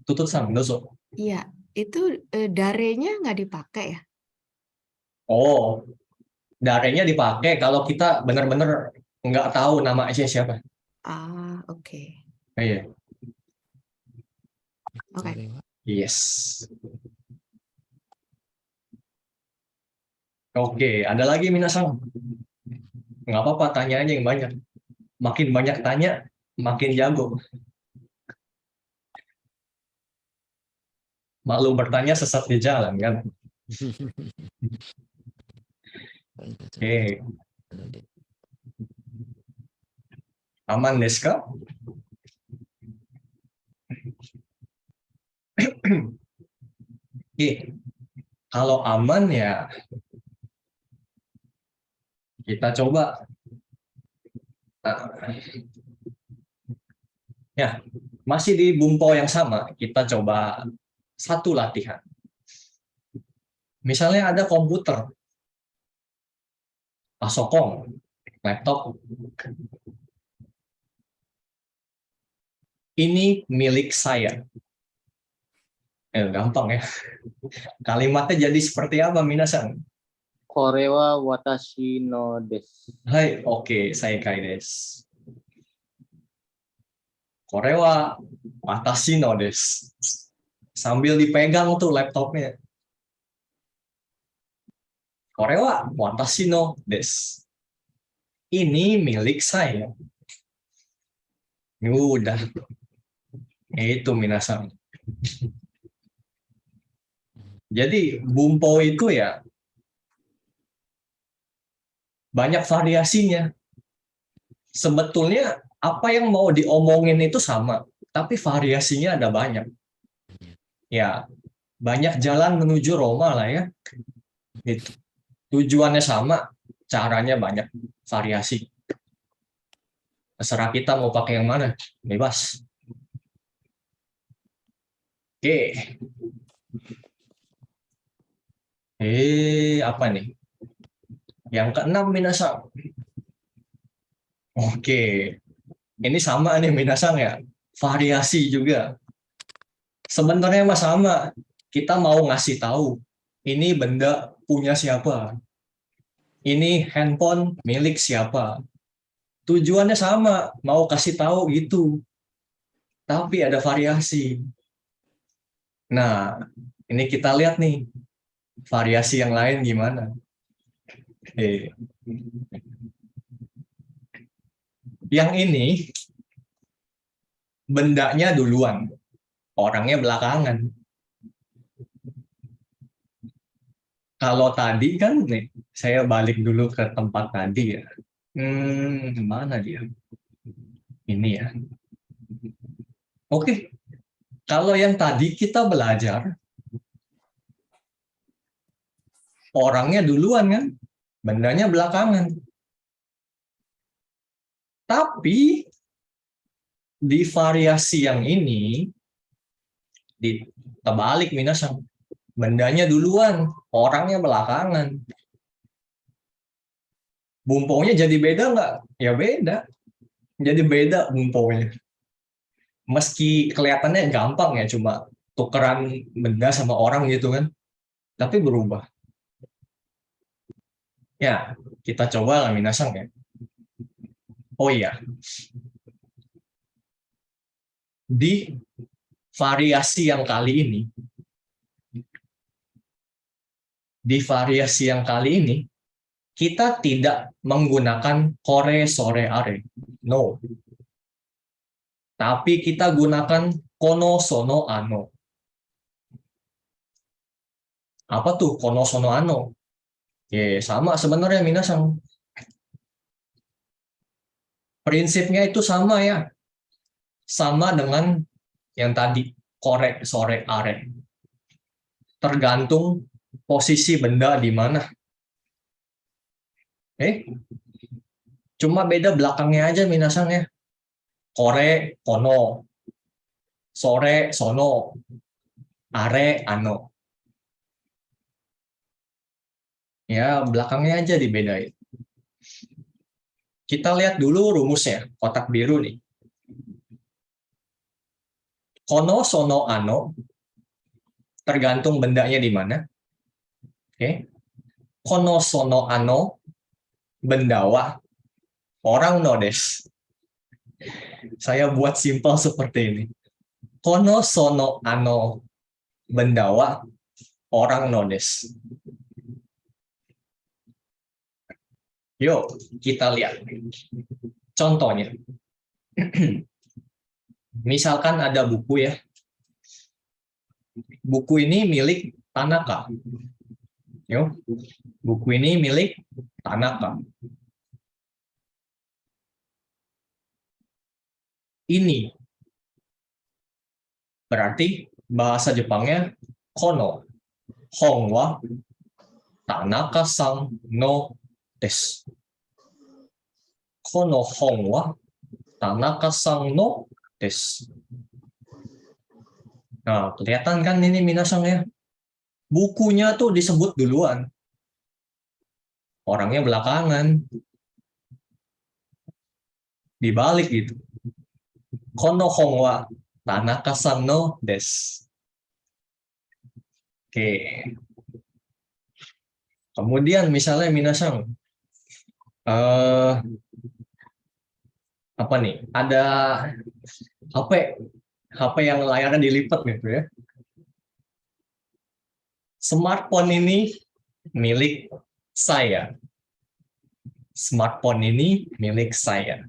tutut sang dozo. Iya, itu darenya nggak dipakai ya? Oh, darenya dipakai kalau kita benar-benar nggak tahu nama siapa. Ah, oke. Iya. Oke. Korewa. Yes. Oke, ada lagi minasang? Nggak apa-apa, tanya aja yang banyak. Makin banyak tanya, makin jago. Malu bertanya sesat di jalan, kan? Oke, aman desu ka? Oke, kalau aman ya kita coba. Ya, masih di bumpo yang sama, kita coba satu latihan. Misalnya ada komputer, pasokong, laptop. Ini milik saya. Gampang ya. Kalimatnya jadi seperti apa, minasan? Kore wa watashi no desu. Hai, oke, saya kai desu. Kore wa watashi no desu. Sambil dipegang tuh laptopnya. Kore wa watashi no desu. Ini milik saya. Udah. Itu minasan. Jadi bumpo itu ya banyak variasinya. Sebetulnya apa yang mau diomongin itu sama, tapi variasinya ada banyak. Ya, banyak jalan menuju Roma lah ya. Itu. Tujuannya sama, caranya banyak variasi. Terserah kita mau pakai yang mana, bebas. Oke. Apa nih? Yang keenam, minasang. Oke. Ini sama nih, minasang ya. Variasi juga. Sebenarnya mah sama. Kita mau ngasih tahu. Ini benda punya siapa. Ini handphone milik siapa. Tujuannya sama. Mau kasih tahu gitu. Tapi ada variasi. Nah, ini kita lihat nih. Variasi yang lain gimana? Yang ini bendanya duluan, orangnya belakangan. Kalau tadi kan nih, saya balik dulu ke tempat tadi ya. Mana dia? Ini ya. Oke. Kalau yang tadi kita belajar orangnya duluan kan, bendanya belakangan. Tapi di variasi yang ini terbalik minasang. Bendanya duluan, orangnya belakangan. Bumponya jadi beda nggak? Ya beda. Jadi beda bumponya. Meski kelihatannya gampang ya, cuma tukeran benda sama orang gitu kan. Tapi berubah. Ya, kita coba lah minasang ya. Oh iya. Di variasi yang kali ini, kita tidak menggunakan kore, sore, are. No. Tapi kita gunakan kono, sono, ano. Apa tuh kono, sono, ano? Ya, sama sebenarnya minasang. Prinsipnya itu sama ya. Sama dengan yang tadi, kore, sore, are. Tergantung posisi benda di mana. Cuma beda belakangnya aja minasang ya. Kore, kono. Sore, sono. Are, ano. Ya, belakangnya aja dibedain. Kita lihat dulu rumusnya, kotak biru nih. Kono, sono, ano tergantung bendanya di mana. Oke. Kono sono ano, benda wa, orang no desu. Saya buat simpel seperti ini. Kono sono ano, benda wa, orang no desu. Yuk, kita lihat. Contohnya. Misalkan ada buku ya. Buku ini milik Tanaka. Yuk, buku ini milik Tanaka. Ini berarti bahasa Jepangnya kono hong wa Tanaka-san no desu. Kono hong wa Tanaka-san no desu. Nah, kelihatan kan ini minasang ya? Bukunya tuh disebut duluan. Orangnya belakangan. Dibalik gitu. Kono hong wa Tanaka-san no desu. Oke. Kemudian misalnya minasang. Apa nih? Ada HP yang layarnya dilipat gitu ya. Smartphone ini milik saya. Smartphone ini milik saya.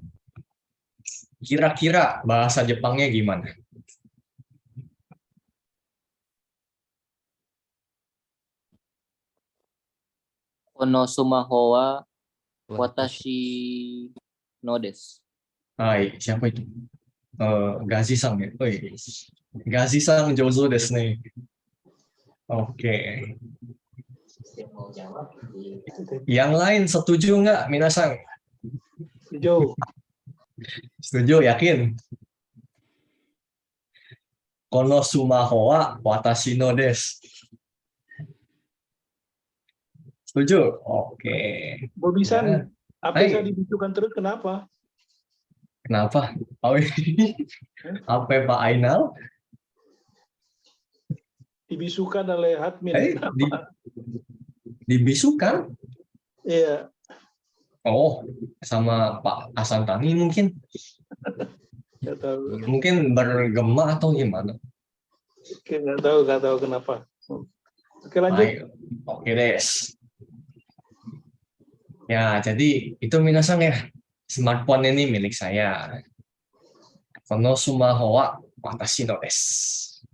Kira-kira bahasa Jepangnya gimana? Kono sumaho wa watashi no desu. Hai, siapa itu? Gazi-san ya. Gazi-san jouzo desu ne. Oke. Yang lain setuju nggak, minasang? Setuju. Setuju, yakin? Kono sumaho wa watashi no desu. Setuju? Oke. Bobisan, apa Hai. bisa dibisukan terus, kenapa? Kenapa? Oh, apa Pak Ainal? Dibisukan oleh admin. Dibisukan? Iya. Oh, sama Pak Asantani mungkin? Nggak tahu. Mungkin bergema atau gimana? Oke, nggak tahu kenapa. Oke, lanjut. Baik. Oke, des. Ya, jadi itu minasang ya. Smartphone ini milik saya. Kono sumaho wa watashi no desu.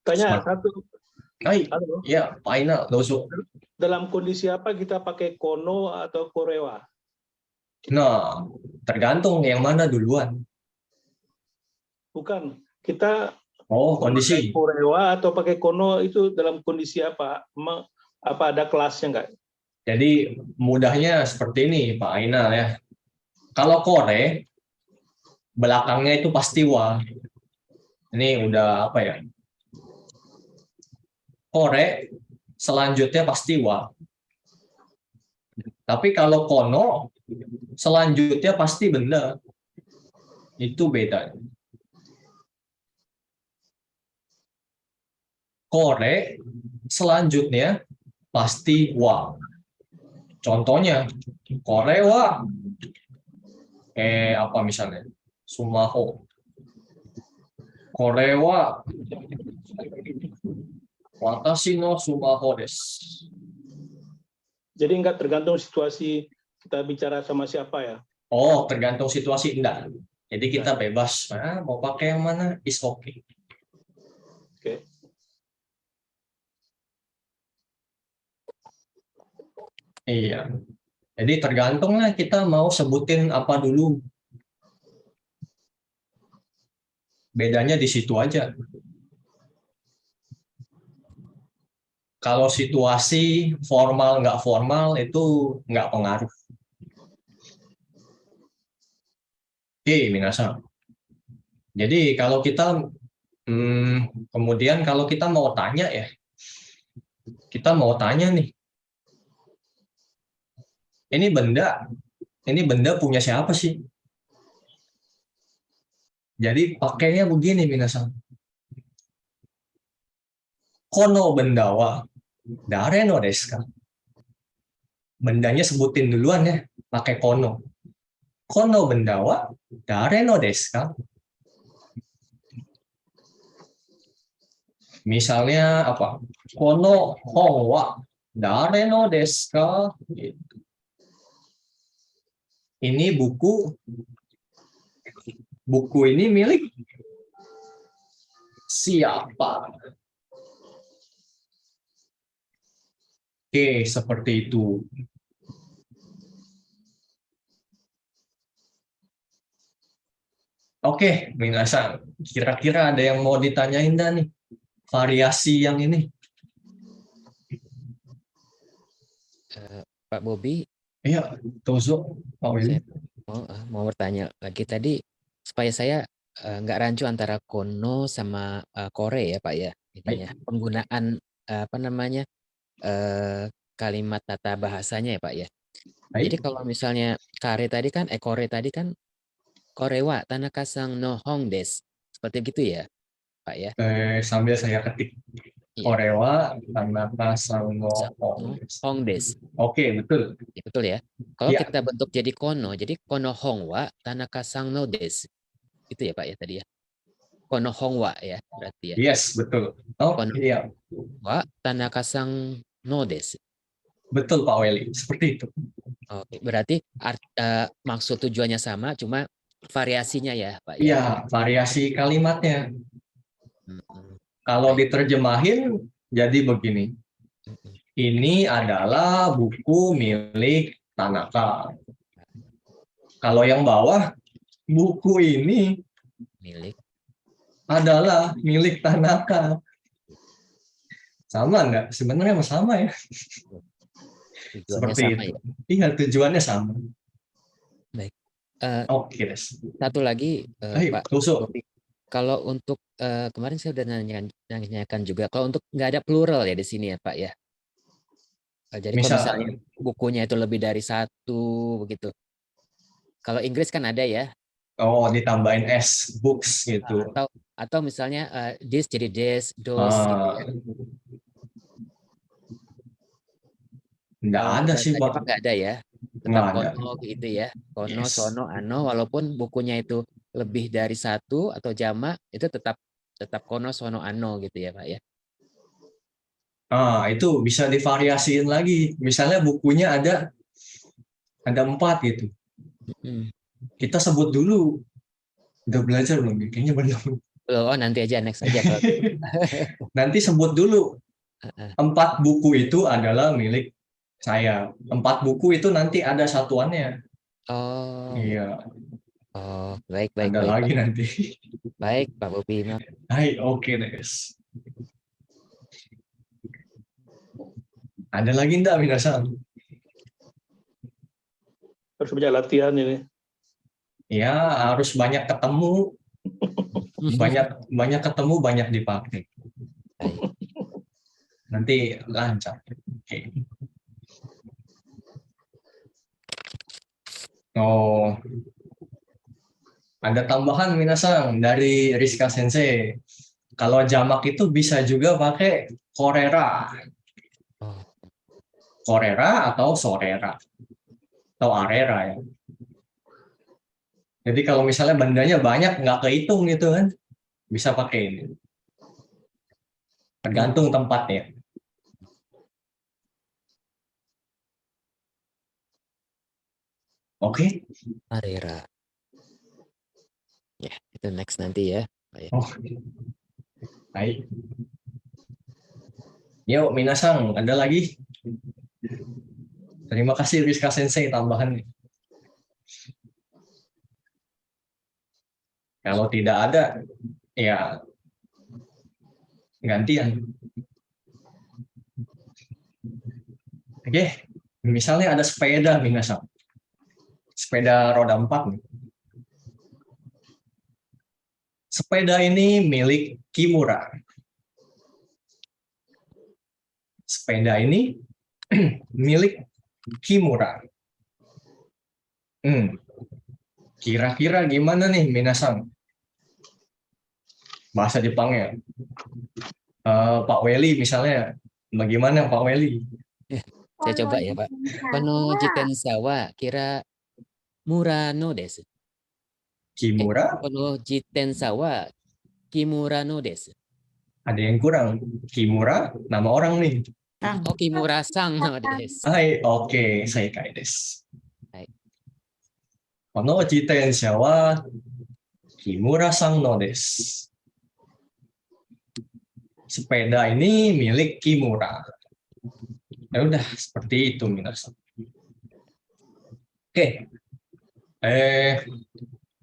Tanya satu. Hai, Halo. ya, Pak Ainal, dozo. Dalam kondisi apa kita pakai kono atau korewa? Nah, tergantung yang mana duluan. Bukan. Kita Oh, kondisi. pakai korewa atau pakai kono itu dalam kondisi apa? Apa ada kelasnya nggak? Jadi mudahnya seperti ini, Pak Ainal ya. Kalau kore, belakangnya itu pasti wa. Ini udah apa ya? Kore, selanjutnya pasti wa. Tapi kalau kono, selanjutnya pasti benda. Itu beda. Kore, selanjutnya pasti wa. Contohnya, kore wa. Apa misalnya? Sumaho. Kore wa watashi no sumaho desu. Jadi nggak tergantung situasi kita bicara sama siapa ya? Oh, tergantung situasi enggak. Jadi kita bebas. Mau pakai yang mana? Is okay. Oke. Iya. Jadi tergantunglah kita mau sebutin apa dulu. Bedanya di situ aja. Kalau situasi formal nggak formal itu nggak pengaruh. Oke, minasan. Jadi kalau kita kemudian kalau kita mau tanya ya, kita mau tanya nih, ini benda punya siapa sih? Jadi pakainya begini minasan. Kono benda wa dare no desu ka? Bendanya sebutin duluan ya, pakai kono. Kono benda wa dare no desu ka? Misalnya apa? Kono hong wa dare no desu ka? Gitu. Ini buku ini milik siapa? Oke, seperti itu. Oke, minasan. Kira-kira ada yang mau ditanyain dah nih? Variasi yang ini. Pak Bobi, Iya, Tozo, Pak Willy. saya mau bertanya lagi tadi supaya saya nggak rancu antara kono sama kore ya Pak ya intinya penggunaan apa namanya kalimat tata bahasanya ya Pak ya. Jadi Baik. kalau misalnya kore tadi kan korewa tanakasang no hong des seperti gitu ya Pak ya. Sambil saya ketik. Iya. Korewa, Tanaka, Sango, Hong des. Oke, betul. Ya, betul ya. Kalau Ya. kita bentuk jadi kono hongwa tanaka sang no des. Itu ya Pak ya tadi ya. Kono hongwa ya berarti ya. Yes, betul. Oh, Kono iya. wa tanaka sang no des. Betul Pak Willy, seperti itu. Oke, berarti maksud tujuannya sama cuma variasinya ya Pak ya. Iya, variasi kalimatnya. Kalau Baik. diterjemahin jadi begini. Ini adalah buku milik Tanaka. Kalau yang bawah, buku ini Milik adalah milik Tanaka. Sama nggak? Sebenarnya sama ya. tujuannya Seperti sama itu. ya. Iya, tujuannya sama. Baik. Oke, Satu lagi Pak Tuso. Bobi. Kalau untuk kemarin saya udah nanyakan juga kalau untuk nggak ada plural ya di sini ya Pak ya. Jadi kalau misalnya bukunya itu lebih dari satu begitu. Kalau Inggris kan ada ya. Oh, ditambahin S, books gitu. Atau misalnya this jadi des, dos gitu ya. Nggak ada sih, Pak. Nggak ada ya. Tetap kono gitu ya. Kono, sono, ano, walaupun bukunya itu lebih dari satu atau jamak itu tetap kono, sono, ano gitu ya Pak ya. Itu bisa divariasiin lagi. Misalnya bukunya ada 4 gitu. Kita sebut dulu. Udah belajar belum? Kayaknya belum. Oh, nanti aja next aja kalau. Nanti sebut dulu. 4 buku itu adalah milik saya. 4 buku itu nanti ada satuannya. Oh. Iya. Oh, baik. Ada lagi Pak. Nanti. Baik, Pak Bobi. Hai, oke, Des. Ada lagi enggak, minasan? Harus banyak latihan ini. Ya, harus banyak ketemu. banyak ketemu, banyak dipakai. Nanti lancar. Oke. Oh. Ada tambahan minasan dari Rizka Sensei. Kalau jamak itu bisa juga pakai korera. Korera atau sorera. Atau arera ya. Jadi kalau misalnya bandanya banyak nggak kehitung gitu kan. Bisa pakai ini. Tergantung tempatnya. Oke. Arera. Ya, itu next nanti ya. Oh. Baik. Yuk, minasan, ada lagi? Terima kasih Rizka Sensei tambahan. Kalau tidak ada, ya gantian. Oke, misalnya ada sepeda minasan. Sepeda roda 4 nih. Sepeda ini milik Kimura. Sepeda ini milik Kimura. Kira-kira gimana nih minasan? Bahasa Jepangnya. Pak Weli misalnya, bagaimana Pak Weli? Saya coba ya, Pak. Kono jitensa wa kira Murano desu. Kimura, Kono jitensa wa Kimurano desu. ada yang kurang. Kimura, nama orang nih. Sang. Oh, Kimura-sang no desu. Hai, oke, saya desu. Hai. Kono jitensha wa Kimura-san no desu. Sepeda ini milik Kimura. Ya udah, seperti itu minasan. Oke.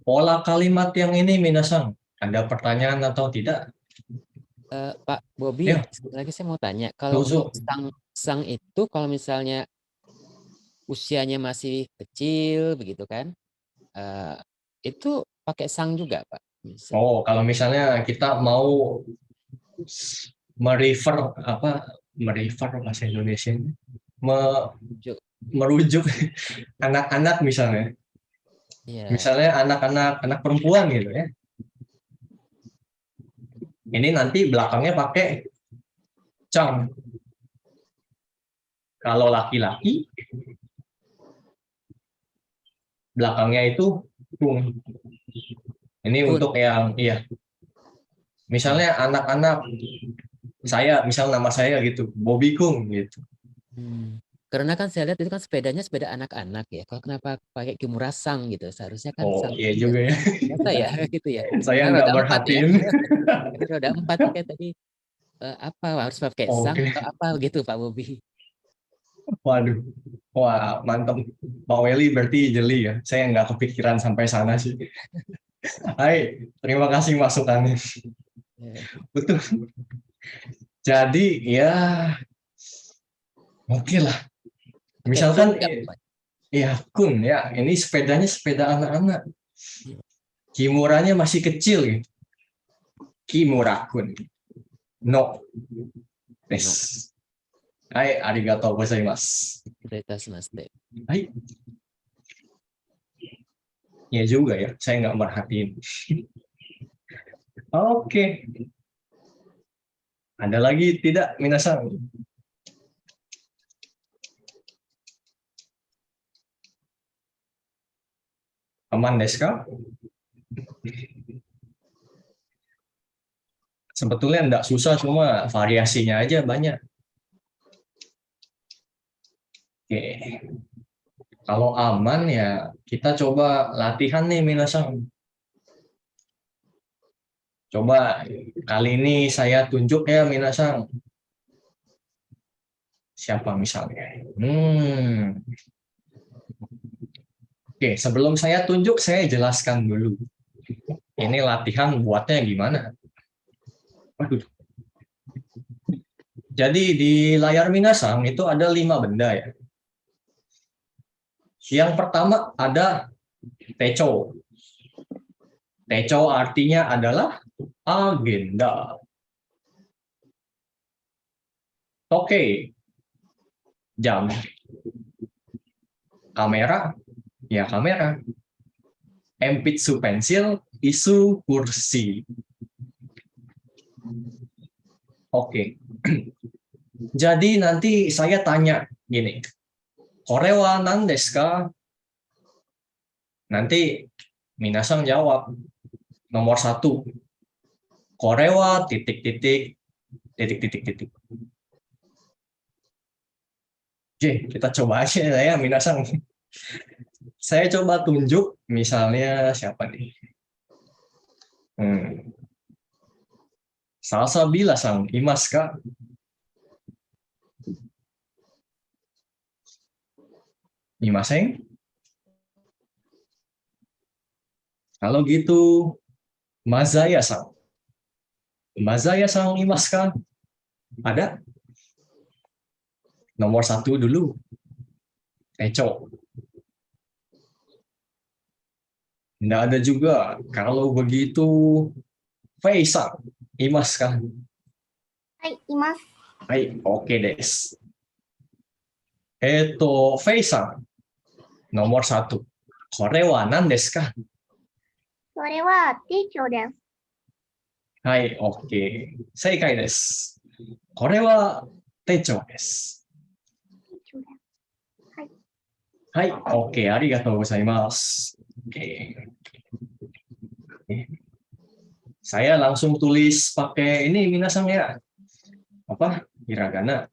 Pola kalimat yang ini minasan, ada pertanyaan atau tidak? Pak Bobi, Ya. sekali lagi saya mau tanya, kalau Dozo. untuk sang itu kalau misalnya usianya masih kecil begitu kan, itu pakai sang juga, Pak? Bisa. Oh, kalau misalnya kita mau merefer bahasa Indonesia, merujuk anak-anak misalnya. Iya. Misalnya anak perempuan gitu ya. Ini nanti belakangnya pakai cang. Kalau laki-laki belakangnya itu kung. Ini Kun. untuk yang iya. Misalnya anak-anak saya, misal nama saya gitu, Bobby Kung gitu. Karena kan saya lihat itu kan sepedanya sepeda anak-anak ya. Kalau kenapa pakai Kimura-sang gitu? Seharusnya kan Oh sang. iya juga ya. Biasa ya gitu ya. Saya Kan nggak roda 4 ya. merhatiin. Roda 4 kayak tadi apa harus pakai sang Oke. atau apa gitu Pak Bobi. Waduh, wah mantap. Pak Weli berarti jeli ya. Saya nggak kepikiran sampai sana sih. Hai, terima kasih masukannya. Betul. Jadi ya, oke lah. Misalkan, ya kun ya, ini sepedanya sepeda anak-anak. Kimuranya masih kecil gitu. Kimura kun. No. Yes. Hai, arigatou gozaimasu. Itadakimasu. Hai. Ya juga ya, saya nggak merhatiin. Oke. Ada lagi tidak, minasan? Aman desu ka? Sebetulnya enggak susah, cuma variasinya aja banyak. Oke. Kalau aman ya kita coba latihan nih minasan. Coba kali ini saya tunjuk ya minasan. Siapa misalnya? Oke, sebelum saya tunjuk, saya jelaskan dulu. Ini latihan buatnya gimana? Waduh. Jadi di layar minasan itu ada 5 benda ya. Yang pertama ada techo. Techo artinya adalah agenda. Toke, jam. Kamera, ya kamera. Enpitsu pensil, isu kursi. Oke. Jadi nanti saya tanya gini. Kore wa nan desu ka? Nanti minasan jawab. Nomor 1. Kore wa titik-titik. Titik-titik-titik. Oke, kita coba aja ya minasan. Saya coba tunjuk misalnya siapa nih? Salsabila-san imasu ka? Imasen? Kalau gitu, Mazaya-san. Mazaya-san imasu ka? Ada? Nomor 1 dulu. Techo. Nggak ada juga. Kalau begitu, Fei-san imasu ka? Hai, imasu. Hai, oke desu. Fei-san. Nomor 1. Kore wa nan desu ka? それはティッシュです。はい、OK。正解です。Kore wa techou desu. はい、OK、ありがとうございます。Oke. Saya langsung tulis pakai ini minasan ya. Apa? Hiragana.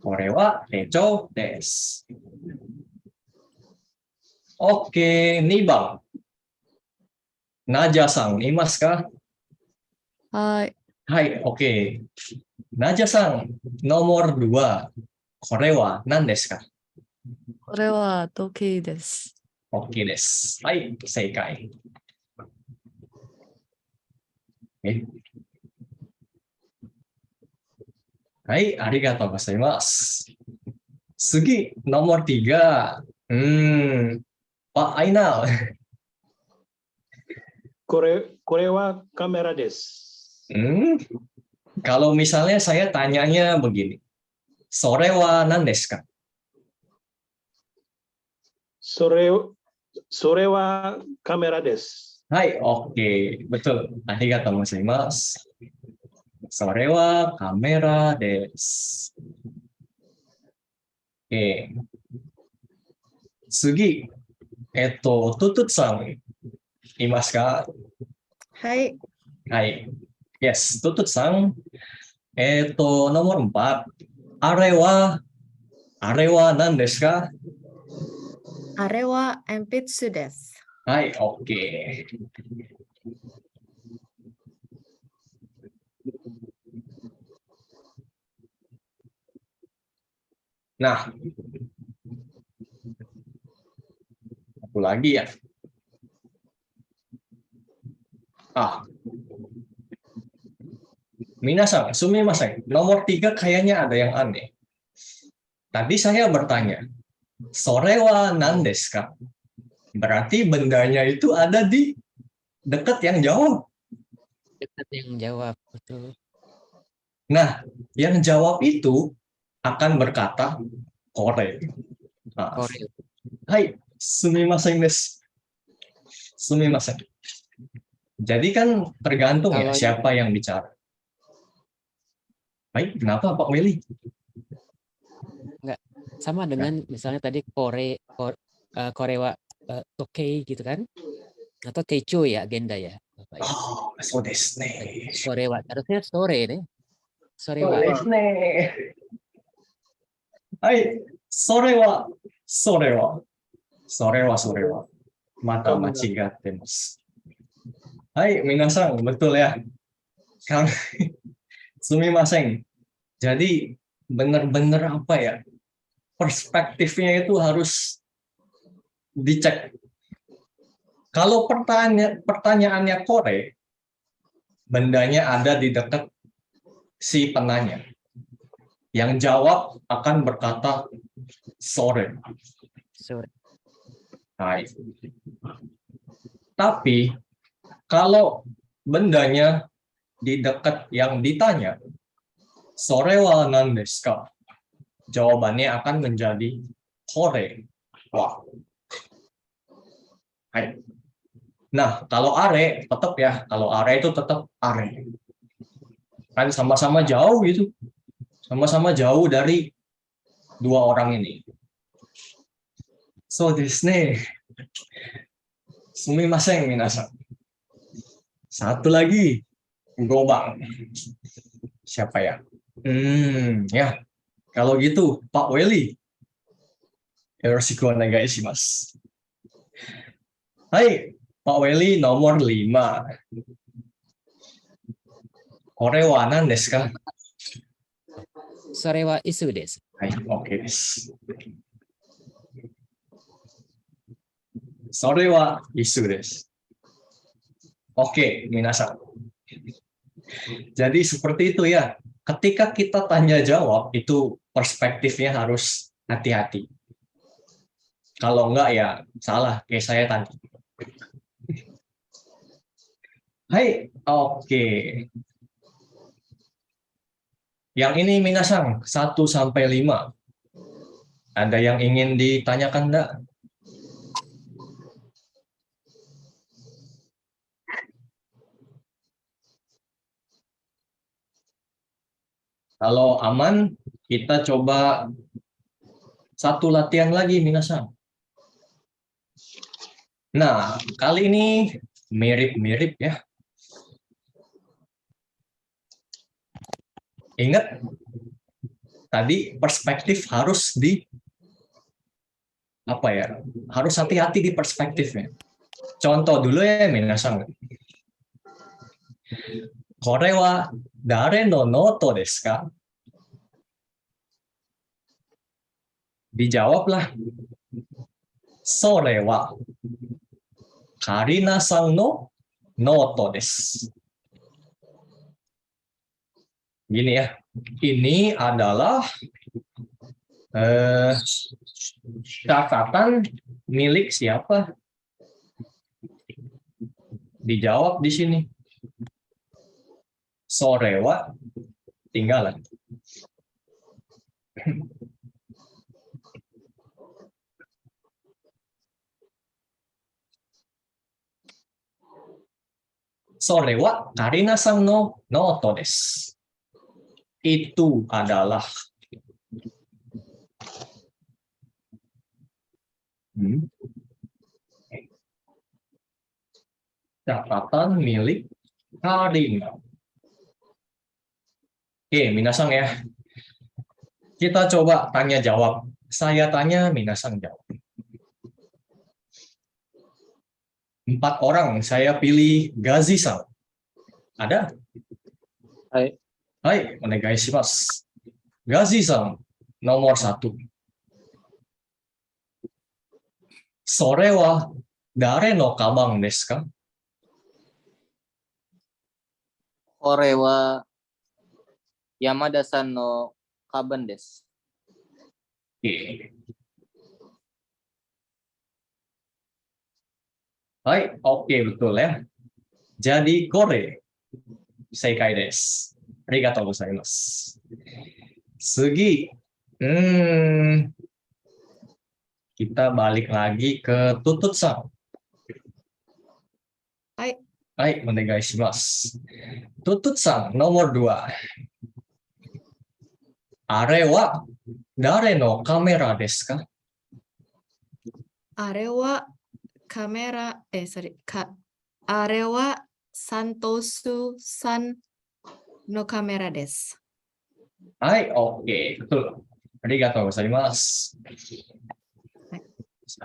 Kore wa techou desu. Oke, 2番。Naja-san、いますか？はい。はい、OK。Naja-san、nomor 2。これは何ですか？これは時計です。OK です。はい、正解。はい、ありがとうございます。次、nomor 3。Pak Ainal。Korewa kamera des. Kalau misalnya saya tanyanya begini. Sore wa nan desu ka? Sore wa kamera des. Hai, oke. Betul. Arigatou gozaimasu. Sore wa kamera desu. Oke. Tsugi. Tutut-san. Imasu ka? はい。Hai. Yes, Tutut-san. Nomor 4. Are wa nan desu ka? あれは鉛筆です。Hai, oke. Nah, satu lagi ya. Minasan, sumimasen. Nomor 3 kayaknya ada yang aneh. Tadi saya bertanya, sore wa nan desu ka? Berarti bendanya itu ada di dekat yang jawab. Dekat yang jawab, betul. Nah, yang jawab itu akan berkata kore. Kore. Hai, sumimasen desu. Sumimasen. Jadi kan tergantung ya siapa yang bicara. Baik, kenapa Pak Willy? Enggak, sama dengan misalnya tadi korewa tokei gitu kan? Atau techo ya agenda ya, Bapak ya. Oh, so desu ne. Korewa, harusnya sore deh. Sorewa. Hai, sorewa. Mata machigatte masu. Hai, minasan, betul ya. Kang, sumimasen. Jadi benar-benar apa ya? Perspektifnya itu harus dicek. Kalau pertanyaannya kore, bendanya ada di dekat si penanya. Yang jawab akan berkata sore. Hai. Tapi kalau bendanya di dekat yang ditanya, sore wa nan desu ka? Jawabannya akan menjadi kore wa. Hai. Nah, kalau are tetap ya, kalau are itu tetap are. Kan sama-sama jauh gitu. Sama-sama jauh dari dua orang ini. So desu ne. Sumimasen minasan. Satu lagi. Gobang. Siapa ya? Ya. Kalau gitu, Pak Welly. Yoroshiku onegai shimasu. Hai, Pak Welly nomor 5. Kore wa nan desu ka? Sore wa isu desu. Hai, oke desu. Sore wa isu desu. Oke, minasan. Jadi seperti itu ya. Ketika kita tanya jawab, itu perspektifnya harus hati-hati. Kalau enggak ya salah, kayak saya tadi. Hai, oke. Yang ini minasan 1 sampai 5. Ada yang ingin ditanyakan enggak? Kalau aman, kita coba satu latihan lagi, minasan. Nah, kali ini mirip-mirip ya. Ingat, tadi perspektif harus harus hati-hati di perspektifnya. Contoh dulu ya, minasan. Kore wa dare no noto desu ka? Dijawablah. Sore wa Karina-san no noto desu. Gini ya. Ini adalah catatan milik siapa? Dijawab di sini. Sore wa tinggalan. Sore wa Karina-san no noto desu. Itu adalah catatan milik Karina. Oke, minasan ya. Kita coba tanya jawab. Saya tanya, minasan jawab. 4 orang, saya pilih Gazi-san. Ada? Hai. Hai, onegai shimasu. Gazi-san, nomor 1. Sore wa dare no kabang desu ka? Kore wa Yamada-san no kaban desu. Oke. Hai, oke, betul ya. Jadi kore. Seikai desu. Arigatou gozaimasu. Sugi. Kita balik lagi ke Tutut-san. Hai. Hai, onegai shimasu. Tutut-san, nomor 2. Are wa dare no kamera desu ka? Are wa kamera, are wa Santosu-san no kamera desu. Hai, oke, betul. Arigatou gozaimasu.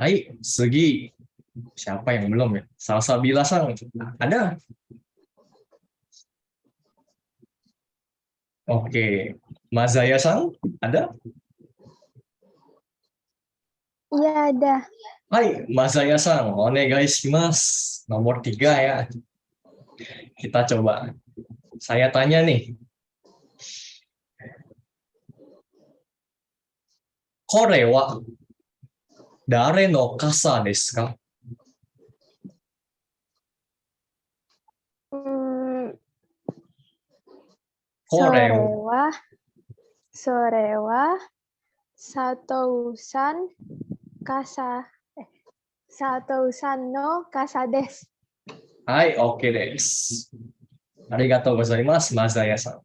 Hai, Sugi. Siapa yang belum ya? Salsabila-san, ada? Oke, Mazaya-san, ada? Iya, ada. Hai, Mazaya-san, onegai shimasu. Nomor 3 ya. Kita coba. Saya tanya nih. Kore wa dare no kasa desu ka? Kore Sore wa Satou-san no kasa desu. Hai, oke desu. Arigatou gozaimasu, Mazaya-san.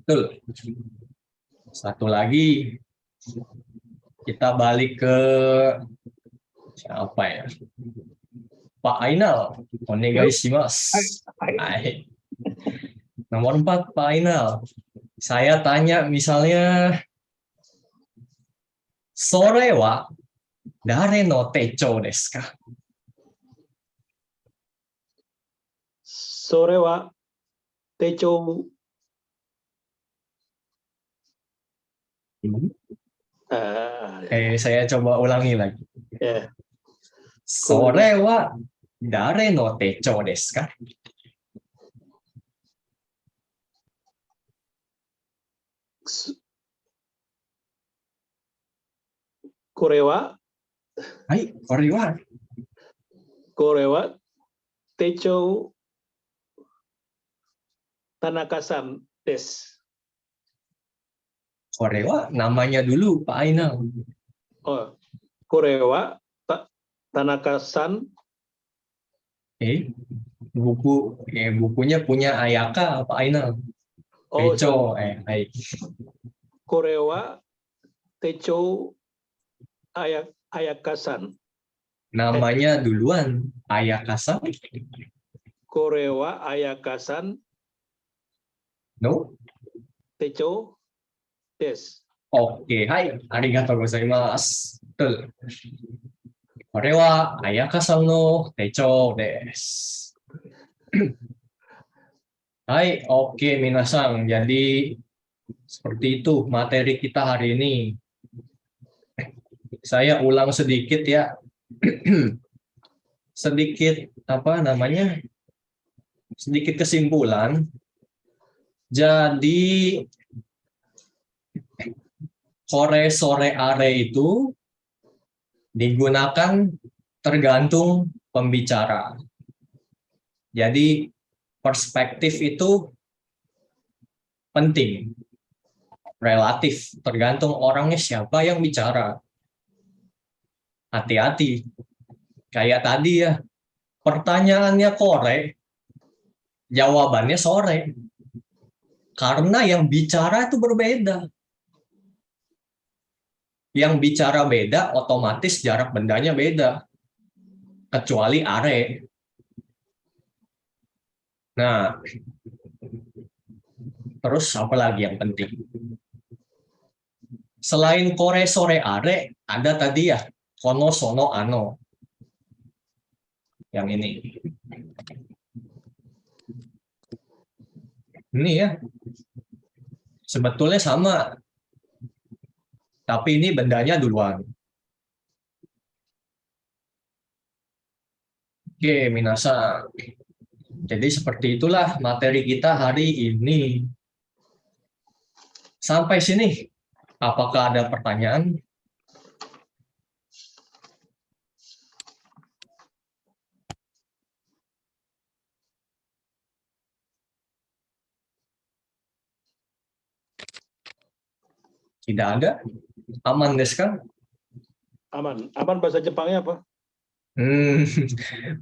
Betul. Satu lagi. Kita balik ke siapa ya? Pak Ainal. Onegai shimasu. Hai. Nomor 4, Pak Ainal. Saya tanya misalnya, sore wa dare no techo desu ka? Sore wa techo. Saya coba ulangi lagi. Ya. Sore wa dare no techo desu ka? Kore wa Hai, Kore wa techo Tanaka-san desu. Kore wa namanya dulu Pak Ainal. Oh, Kore wa Tanaka-san Bukunya punya Ayaka apa Aina? Oh, Techo, hai. これは手帳Ayaka-san. Namanya duluan Ayaka-san? これはAyaka-san No? 手帳です。 Oke, hai, arigatou gozaimasu. Betul. これはAyaka-san no techo desu. Hai, oke minasan. Jadi seperti itu materi kita hari ini. Saya ulang sedikit ya. Sedikit sedikit kesimpulan. Jadi kore sore are itu digunakan tergantung pembicara. Jadi perspektif itu penting, relatif, tergantung orangnya siapa yang bicara. Hati-hati, kayak tadi ya, pertanyaannya kore, jawabannya sore. Karena yang bicara itu berbeda. Yang bicara beda, otomatis jarak bendanya beda. Kecuali are. Nah, terus apa lagi yang penting? Selain kore sore are, ada tadi ya, kono sono ano. Yang ini. Ini ya. Sebetulnya sama. Tapi ini bendanya duluan. Oke, minasan. Jadi seperti itulah materi kita hari ini. Sampai sini, apakah ada pertanyaan? Tidak ada? Aman desu ka? Aman. Aman bahasa Jepangnya apa?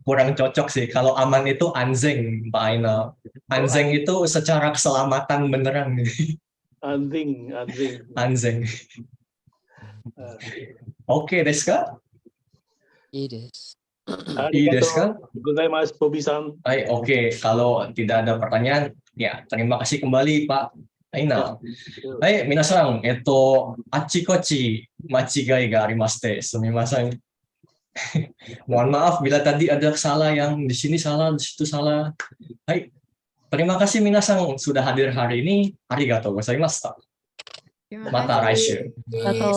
Kurang cocok sih. Kalau aman itu anzeng, Pak Aina. Anzeng itu secara keselamatan beneran. Anjing. Anzeng. Oke, desu ka? Iya desu. Iya desu ka? Gozaimasu, Bobi-san. Hai, oke. Kalau tidak ada pertanyaan, ya terima kasih kembali Pak Aina. Hai, minasan, achi-kochi machigai ga arimashite. Sumimasen. Mohon maaf bila tadi ada salah, yang di sini salah, di situ salah. Hai, terima kasih minasan sudah hadir hari ini. Arigatou gozaimashita. Terima Mata kasih. raishu. Atau